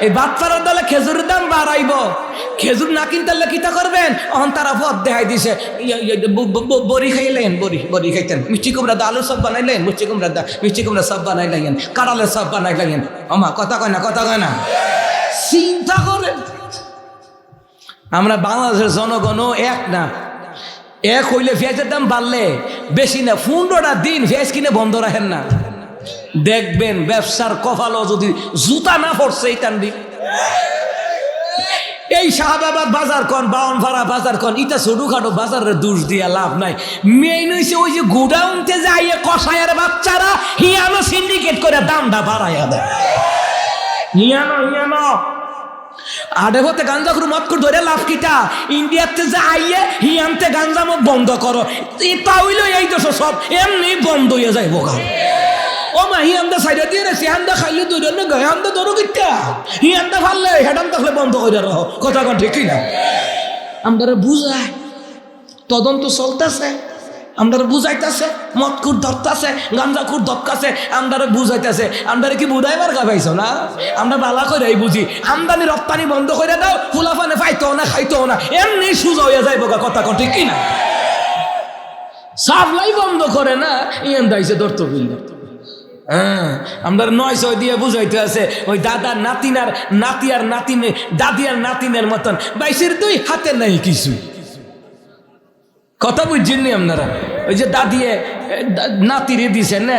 এই বাটফারা দলে খেজুরের দাম বাড়াইব, খেজুর না কিনতে কিতা করবেন? অহন তারা পথ দেখাই দিছে, বড়ি খাইলেন, বড়ি খাইতেন, মিষ্টি কুমড়া দা আলুর সব বানাইলেন, মিষ্টি কুমড়া দা মিষ্টি কুমড়া সব বানাইলেন, কাঁড়ালের সব বানাইলেন। আমা কথা কয় না, কথা কয় না? চিন্তা করেন, আমরা বাংলাদেশের জনগণও এক না। এক হইলে পেঁয়াজের দাম বাড়লে বেশি না, 15টা দিন পেঁয়াজ কিনে বন্ধ রাখেন না। দেখবেন ব্যবসার কপালও যদি জুতা না পড়ছে এই টান্ডি এই শাহবাবাদ বাজার কন বাউনপাড়া বাজার কন ইটা ছোটখাটো বাজারের দোষ দিয়া লাভ নাই। মেইন হইছে ওই যে গোডাউনতে যাইয়ে কষায়ের বাচ্চারা হিয়ানো সিন্ডিকেট করে দামটা বাড়াইয়া দেয়। হিয়ানো আডে হতে গাঞ্জা করে মত করে ধরে লাভ কিটা? ইন্ডিয়াতে যে আইয়ে হিয়ানতে গাঞ্জা মত বন্ধ করো, এটা হইল এই দোষ সব এমনি বন্ধ হয়ে যায় বোকা। ও মা হিয়ান্দা সাইডে দিয়ে রেছি হান্দা খাইলে দুই জন্য গায়ে হান্দা ধরো কিটা হিয়ান্দা ফাললে হেডান তাহলে বন্ধ করে রহ। কথা কন ঠিকই না? আমরা বুঝায় তদন্ত চলতেছে, আমরা বুঝাইতেছে মদকুর ধরতেছে গাঞ্জাকুর ধরতেছে, আমরা বুঝাইতেছে। আমরা কি বুঝাইবার গা পাইছ না? আমরা বালা করে বুঝি আমদানি রপ্তানি বন্ধ করে দাও, ফুলাফানে পাইতো না খাইতো না, এমনি সুজা হয়ে যাইব। কথা কন ঠিক কিনা? সাপ্লাই বন্ধ করে না ইয়ান দাইছে ধরতো বিল। হ্যাঁ, আমরা 900 দিয়ে বুঝাইতে আছে ওই দাদার নাতিনার নাতি আর নাতিনে দাদি আর নাতিনের মতন 22 হাতে নাই কিছু। কথা বুঝছেন আপনারা? ওই যে দাদিয়ে নাতিরে দিছে না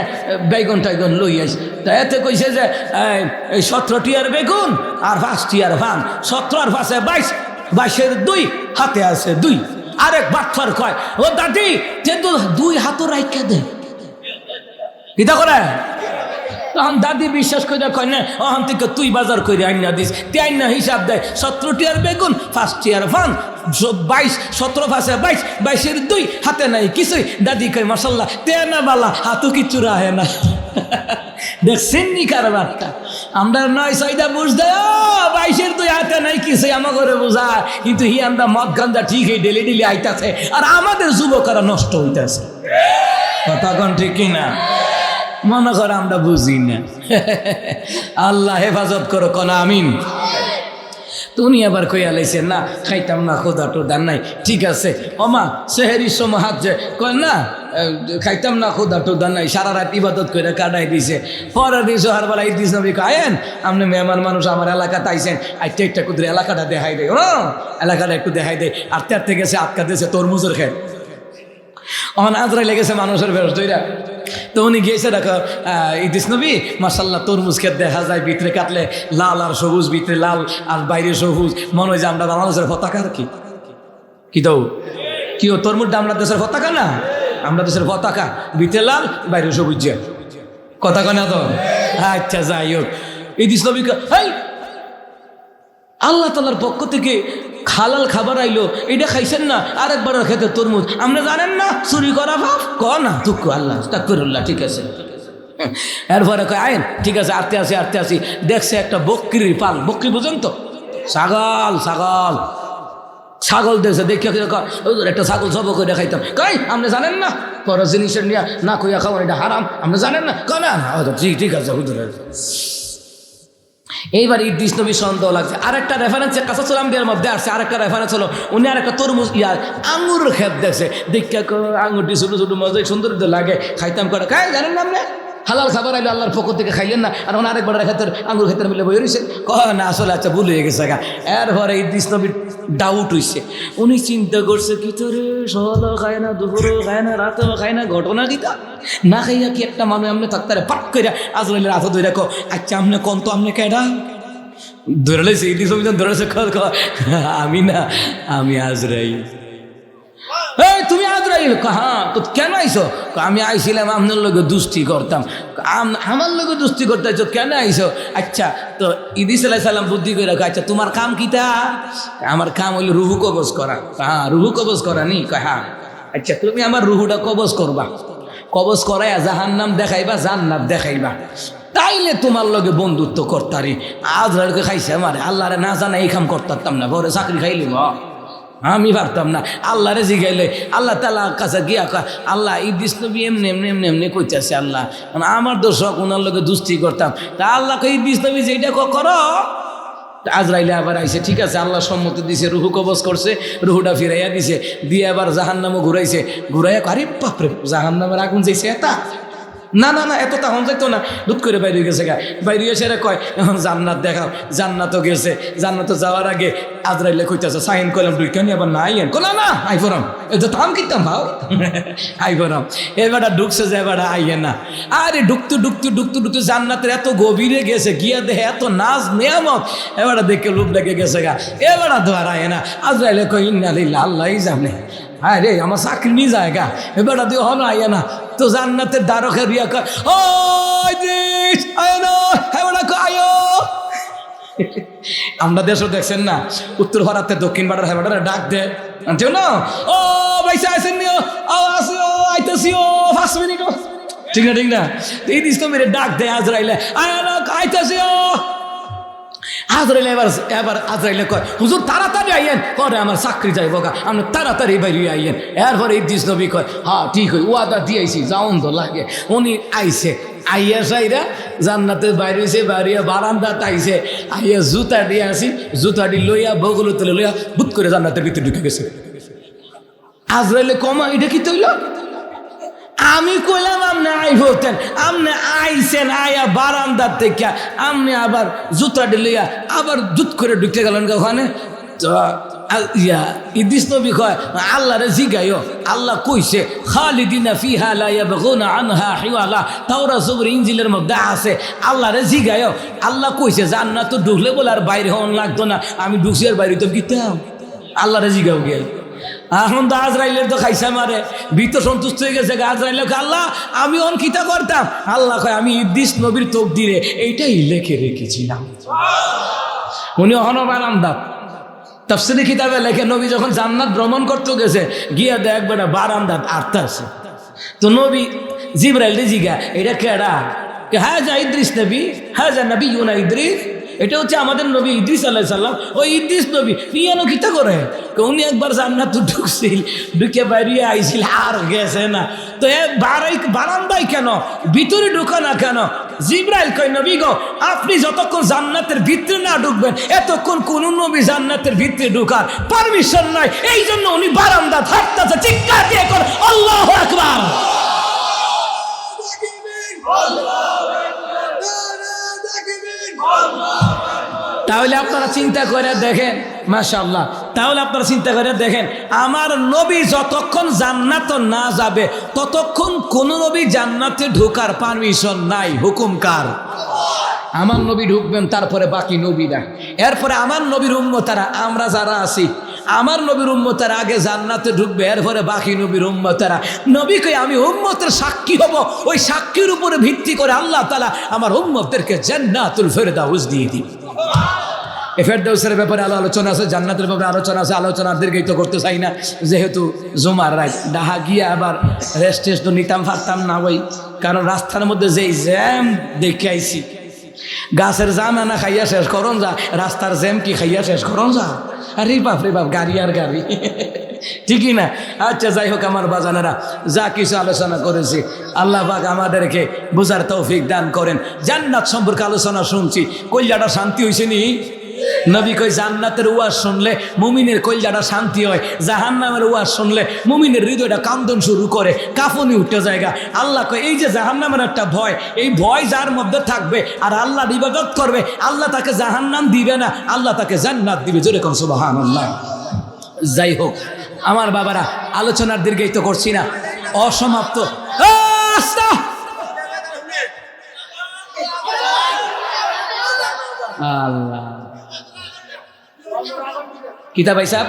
বেগুন টাইগুন লই আস, তা এতে কইছে যে 17টি আর বেগুন আর 5টি আর ভান, 17 আর 5 22, 22-এর 2 হাতে আছে 2। আরেক বাটফার কয় ও দাদি যে তো 2 হাতও রাইখা দে কিতা করে। তখন দাদি বিশ্বাস করে কয় না ওখান থেকে তুই বাজার করে আইনা দিস, তুই আইনা হিসাব দেয় 17টি আর বেগুন 5টি আর ভান 22, 17 5 22, 22-এর 2 হাতে নাই কিছুই। দাদি কয় মাশাল্লাহ তে না বালা হাতও কিচ্ছু রাহে না। দেখছেন নি কারবারটা? আমরা 900 বুঝতে 22-এর 2 হাতে নাই কিছুই আমার করে বোঝা, কিন্তু হি আমরা মদ গাঞ্জা ঠিক এই ডেলি ডেলি আইতাছে আর আমাদের যুবকরা নষ্ট হইতেছে। কথা কন ঠিক কিনা? মনে করে আমরা বুঝি না। আল্লাহ হেফাজত করো কোন আমিন। তুমি আবার কইয়া লাইছে না খাইতাম না খোদা টোদা নাই, ঠিক আছে ওমা সেহেরির সময় হাত যে কয় না খাইতাম না খোদা টোদা নাই, সারা রাত ইবাদত করে কাটাই দিছে। পরের দিন সহারবেলা ইদিস নবী আয়েন আপনি মেহমান মানুষ আমার এলাকাতে আইসেন, আইতে একটা কুদরে এলাকাটা দেখাই দেয়, ও এলাকাটা একটু দেখাই দেয়। আটতে আটতে গেছে আটকা দিয়েছে তরমুজের খেত, অন আজরাই লেগেছে মানুষের বেরোস দইরা। তো উনি গিয়েছে দেখো ইদিস নবী মাশাল্লাহ তরমুজ খেত দেখা যায়, ভিতরে কাটলে লাল আর সবুজ, ভিতরে লাল আর বাইরে সবুজ, মনে হয় যে আমরা বাংলাদেশের পতাকা আর কি কি দাও কি ও তরমুজটা আমরা দেশের পতাকা না? আমরা দেশের পতাকা, ভিতরে লাল বাইরে সবুজ। কথা কনা তো? আচ্ছা যাই হোক, ইদিস নবী আল্লাহ তাআলার পক্ষ থেকে হালাল খাবার আইলো, এটা খাইছেন না আরেকবার খেতে তরমুজ, আমরা জানেন না চুরি করা ভাব ক না তুকু আল্লাহ তাকফিরুল্লাহ, ঠিক আছে। এরপরে কয় আইন ঠিক আছে আটতে আসি দেখছে একটা বকরির পাল, বকরি বুঝেন তো? ছাগল দেখছে দেখে একটা ছাগল সব করে খাইতাম, কই আপনি জানেন না পর জিনিসের নিয়ে না কইয়া খাওয়া এটা হারাম, আপনি জানেন না? কয় না ঠিক আছে হুজুর। এইবার ইদ্রিস নবী সন্দেহ লাগছে। আরেকটা রেফারেন্স কাসাসুল আম্বিয়ার মধ্যে আসছে, আরেকটা রেফারেন্স হলো উনি আরেকটা তরমুজ আঙুর খেত দেখছে, দেখে আঙুরটি ছোটো ছোটো মজা সুন্দর লাগে খাইতাম করে, খাই জানেন না আপনি হালাল খাবার আইলে আল্লাহর পক্ষ থেকে খাইলেন না, আর ওনার আরেকবার খেতের আঙুর খেতের মিলে বই রয়েছে, কয় না আসলে আচ্ছা ভুল হয়ে গেছে গা। এরপরে ইদ্রিস নবীর ডাউট হইছে, উনি চিন্তা করছে কি তোরে সকালও খায় না, দুপুরেও খায় না, রাতেও খায় না, ঘটনা কিতা না খাইয়া কি একটা মানুষ আপনি থাকতারে পাট করে আজরাইলের হাতে ধরে রাখো, আচ্ছা আপনি কোন তো আপনি কেডা ধরে লেছে ইদ্রিস নবী ধরেছে, আমি না আমি আজরাইল। এই তুমি আজরাইল? হ্যাঁ। তো কেন আইসো? আমি আইছিলাম আপনার লোকে দুষ্টি করতাম। আমার লোকে দুষ্টি করতে আইছো, কেন আইসো? আচ্ছা তো ইদ্রিস আলাইহিস সালাম বুদ্ধি করে রাখো, আচ্ছা তোমার কাম কিতা? আমার কাম হইল রুহু কবজ করা। হ্যাঁ রুহু কবজ করা নি? হ্যাঁ। আচ্ছা তুমি আমার রুহুটা কবজ করবা, কবজ করাইয়া জাহান্নাম দেখাইবা জান্নাত দেখাইবা, তাইলে তোমার লগে বন্ধুত্ব করতারি। আজরাইলকে খাইছে আমারে, আল্লাহরে না জানা এই কাম করতাম না, পরে চাকরি খাইলি আমি পারতাম না। আল্লাহরে জিগাইলে আল্লাহ তাআলার কাছে গিয়া আল্লাহ ইদ্রিস নবী এমনি কইতেছে, আল্লাহ আমার তো শখ ওনার লগে দুষ্টি করতাম, তা আল্লাহ কই ইদ্রিস নবী যেটা করো। আজরাইলে আবার আইসে, ঠিক আছে আল্লাহ সম্মতি দিছে, রুহু কবজ করছে, রুহুটা ফিরাইয়া দিছে, দিয়ে আবার জাহান্নামও ঘুরাইছে, ঘুরাইয়া আরে বাপরে জাহান্নামের আগুন যাইছে এটা না না না, এত তখন যাইতো না, দুধ করে বাইরে গেছে গা। বাইরে এসে কয় এখন জান্নাত দেখাও। জান্নাতও গেছে। জান্নাত যাওয়ার আগে আজরাইলে কইতেছে সাইন করলাম দুই কেন আবার না আইয়েন কলা না আই ফোরাম এটা তো আম কিনতাম ভাও আই ফোরাম এবারটা ঢুকছে যে এবারটা আইয়ে না। আরে ঢুকতে ঢুকতে ঢুকতে ঢুকতে জান্নাতের এত গভীরে গেছে, গিয়া দেখে এত নাজ নিয়ামত, এবারটা দেখে লোভ লেগে গেছে গা। এবারটা ধর আইয়ে না। আজরাইলে কই ইন্না লিল্লাহ, আল্লাহই জানে। হ্যাঁ রে আমার চাকরি নিয়ে জায়গা, এবারটা দিয়ে হলো আইয়া না। তো জান্নাতের দ্বারকা রিয়া কয় ও আমরা দেশও দেখছেন না, উত্তর ভারতের দক্ষিণ ভারতের হেবাটারে ডাক দেয় না, ও ভাইসা আইসেন নি, ও আসি, ও আইতেছি, ও 5 মিনিট, ঠিক না ঠিক না। এই দিস তো মেরে ডাক দেয় আজরাইলে, আইতেছি, ও আজরাইলে এবার আজরাইলে কয় হুজুর তাড়াতাড়ি আইয়েন, পরে আমার চাকরি যাইব গা, আপনি তাড়াতাড়ি বাইরে আইয়েন। এরপরে ইদ্রিস নবী কয় হ্যাঁ ঠিক হয়, ওয়াদা দিয়েছি, যাওন তো লাগে। উনি আইছে, আইয়া সাইরা জান্নাতের বাইরে হয়েছে, বাইরিয়া বারান্দাত আইছে, আইয়া জুতা দিয়ে আসি, জুতাটি লইয়া বগল তুলে লইয়া বুত করে জান্নাতের ভিতরে ঢুকে গেছে। আজরাইলে কমা এটা কি তৈল? আমি কইলাম আপনি আইতেন, আপনি আইছেন, আয়া বারান্দার থেকে আপনি আবার জুতাটি লইয়া আবার জুত করে ঢুকতে গেলেন ওখানে। তো ইদ্রিস নবী কয় আল্লাহরে জিগাইও, আল্লাহ কইছে খালিদিনা ফিহা লা ইয়াবগুনা আনহা হিওয়ালা, তাওরাত জবুর ইনজিলের মধ্যে আছে। আল্লাহরে জিগাইও, আল্লাহ কইছে জান্নাত তো ঢুকলে বলে আর বাইরে হন লাগতো না, আমি ঢুকছি আর বাইরে তো গিতাম। আল্লাহরে জিগাও গিয়ে এখন তো আজরাইলের তো খাইসা মারে, ভীত সন্তুষ্ট হয়ে গেছে। আজরাইল আল্লাহ আমি অন কিতা করতাম? আল্লাহ কয় আমি ইদ্রিস নবীর তকদিরে এইটাই লিখে রেখেছিলাম। উনি অহন বারান্দাত তাফসীরে কিতাবে লেখে নবী যখন জান্নাত ভ্রমণ করতে গেছে, গিয়া দেখ বেটা বারান্দাত আটটা আছে। তো নবী জিবরাইল জিগা এটা কেডা? হ্যাঁ যা ইদ্রিস নবী, হ্যাঁ যা নবী ইউনা ইদ্রিস, এটা হচ্ছে আমাদের নবী ইদ্রিস আলাইহিস সালাম। ওই ইদ্রিস নবী পিয়ানো কিতা করে? উনি একবার জান্নাত ঢুকছিল, ঢুকে বাইরে আইছিল আর গেছে না। তো এ বারান্দায় কেন, ভিতরে ঢুকা না কেন? জিবরাইল কয় নবী গো আপনি যতক্ষণ জান্নাতের ভিতরে না ঢুকবেন এতক্ষণ কোন নবী জান্নাতের ভিতরে ঢুকার পারমিশন নাই, এই জন্য উনি বারান্দা হাঁটতেছে। চিৎকার দিয়ে কর আল্লাহু আকবার। তাহলে আপনারা চিন্তা করে দেখেন, মাশাআল্লাহ, তাহলে আপনারা চিন্তা করে দেখেন আমার নবী যতক্ষণ জান্নাত না যাবে ততক্ষণ কোন নবী জান্নাতে ঢোকার পারমিশন নাই। হুকুম কার? আমার নবী ঢুকবেন, তারপরে বাকি নবীরা। এরপরে আমার নবীর উম্মতারা, আমরা যারা আছি আমার নবীর উম্মতারা আগে জান্নাতে ঢুকবে, এরপরে বাকি নবীর উম্মতারা। নবীকে আমি উম্মতের সাক্ষী হব, ওই সাক্ষীর উপরে ভিত্তি করে আল্লাহ তাআলা আমার উম্মতদেরকে জান্নাতুল ফেরদাউস দিয়ে দিবেন। এই ফেরদাউসের ব্যাপারে আলোচনা আছে, জান্নাতের ব্যাপারে আলোচনা আছে। আলোচনার দীর্ঘায়িত করতে চাই না, যেহেতু জুমার রাত, ডাহা গিয়ে আবার রেস্ট টেস্ট তো নিতাম পারতাম না ওই, কারণ রাস্তার মধ্যে যেই জ্যাম দেখে আইছি, গাছের জাম আনা খাইয়া শেষ করন যা, রাস্তার জ্যাম কি খাইয়া শেষ করন যা। আরে বাপ রে বাপ, গাড়ি আর গাড়ি, ঠিকই না? আচ্ছা যাই হোক আমার বাজানেরা, যা কিছু আলোচনা করেছি আল্লাহ পাক আমাদেরকে বুঝার তৌফিক দান করেন। জান্নাত সম্পর্কে আলোচনা শুনছি, কলিজাটা শান্তি হয়েছে নি? নবী কই জান্নাতের ওয়াজ শুনলে মুমিনের কলিজাটা শান্তি হয়, জাহান্নামের ওয়াজ শুনলে মুমিনের হৃদয়টা কান্দন শুরু করে, কাঁপুনি উঠে জায়গা। আল্লাহ কয় এই যে জাহান্নামের একটা ভয়, এই ভয় যার মধ্যে থাকবে আর আল্লাহর ইবাদত করবে, আল্লাহ তাকে জাহান্নাম দিবে না, আল্লাহ তাকে জান্নাত দিবে। জোরে কোন সুবহানাল্লাহ। যাই হোক আমার বাবারা, আলোচনার দীর্ঘায়িত করছি না, অসমাপ্ত। আল্লাহ কিতা ভাই সাহেব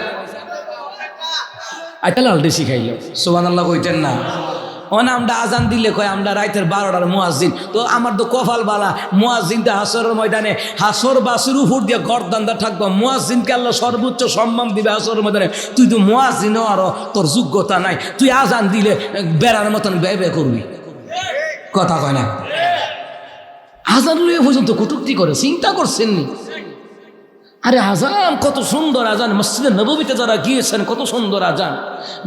আইতাল আলটে শিখাইল, সুবহানাল্লাহ কইতেন না? আমরা আজান দিলে কয় আমরা রাইতের 12টার মুয়াজ্জিন। তো আমার তো কপাল বালা, মুয়াজ্জিনটা হাসরের ময়দানে হাসর বাসুর উপর দিয়ে গর্দানটা থাকবো, মুয়াজ্জিনকে আল্লাহ সর্বোচ্চ সম্মান দিবে হাসরের ময়দানে। তুই তো মুয়াজ্জিন আরো তোর যোগ্যতা নাই, তুই আজান দিলে বেড়ার মতন ব্যয় করবি। কথা কয় না? আজান লইয়ে পর্যন্ত কটূক্তি করে, চিন্তা করছেন নি? আরে আজান কত সুন্দর আজান, মসজিদে নববীতে যারা গিয়েছেন কত সুন্দর আজান,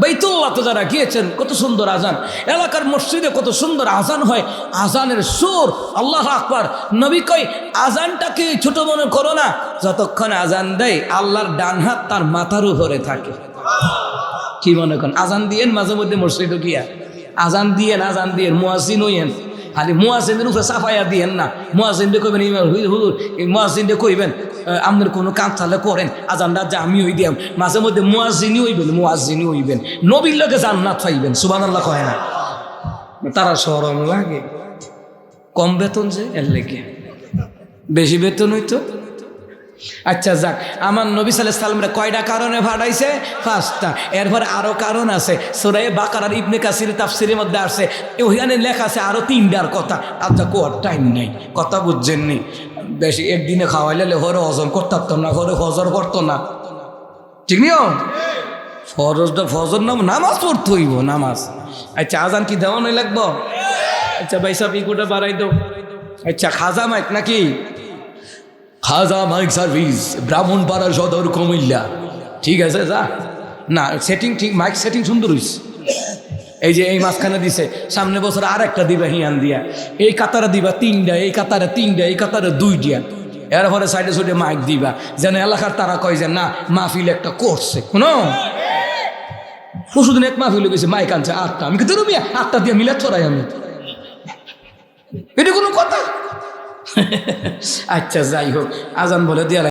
বাইতুল্লাহতে যারা গিয়েছেন কত সুন্দর আজান, এলাকার মসজিদে কত সুন্দর আজান হয়, আজানের সুর, আল্লাহু আকবার। নবী কই আজানটাকে ছোট মনে করো না, যতক্ষণ আজান দেয় আল্লাহর ডান হাত তার মাথার উপরে থাকে। কি মনে করেন? আজান দিয়েন মাঝে মধ্যে মসজিদে গিয়া, আজান দিয়েন মুয়াজ্জিন হইয়েন, খালি মুয়াজ্জিনের উপরে চাপাইয়া দিয়েন না। মুয়াজ্জিনকে কইবেন হুজুর, মুয়াজ্জিনকে কইবেন আপনার কোনো কাজ থাকলে করেন, আজানটা যে আমি হই দিয়াম। মাঝে মধ্যে মুয়াজ্জিনই হইবেন, নবীর লোকে জান্নাত পাইবেন। সুবহানাল্লাহ কয় না? তারা শরম লাগে, কম বেতন যে এর লেগে, বেশি বেতন হইতো। আচ্ছা যাক, আমার নবী সাল্লাল্লাহু আলাইহি ওয়াসাল্লাম কয়টা কারণে পাঠাইছে? 5টা। এরপর আরো কারণ আছে, সূরা বাকারার ইবনে কাসির তাফসীরের মধ্যে আছে, ওখানে লেখা আছে আরো 3টার কথা। আচ্ছা কোয়ার টাইম নাই, কথা বুঝছেন নি? বেশি একদিনে খাওয়াইলে হরে হজম করতে পারতাম না, হরে ফজর করতো না, ঠিক নিও? ফজর নামাজ পড়তে হইব, নামাজ। আচ্ছা আজান কি দেওয়া নয় লাগবো? আচ্ছা ভাই সাহেব ইকুটা বাড়াই দাও। আচ্ছা খাজা মাইক নাকি? খাজা মাইক সার্ভিস, ব্রাহ্মণপাড়া সদর, কুমিল্লা। ঠিক আছে যা না, সেটিং ঠিক, মাইক সেটিং সুন্দর হইছে। এই যে এই মাঝখানে দিছে, সামনে বছর আর একটা দিবা হিয়ান দিয়া, এই কাতারে দিবা 3টা, এই কাতারে 3টা, এই কাতারে 2টা। এরপরে সাইডে সাইডে মাইক দিবা, যেন এলাকার তারা কয় যে না মাহফিল একটা করছে। শুনো, পরশুদিন এক মাহফিল গেছে, মাইক আনছে 8টা। আমি কিন্তু 8টা দিয়ে মিলা ছড়াই আমি, এটা কোনো কথা? আচ্ছা যাই হোক, আজান বলে দিয়া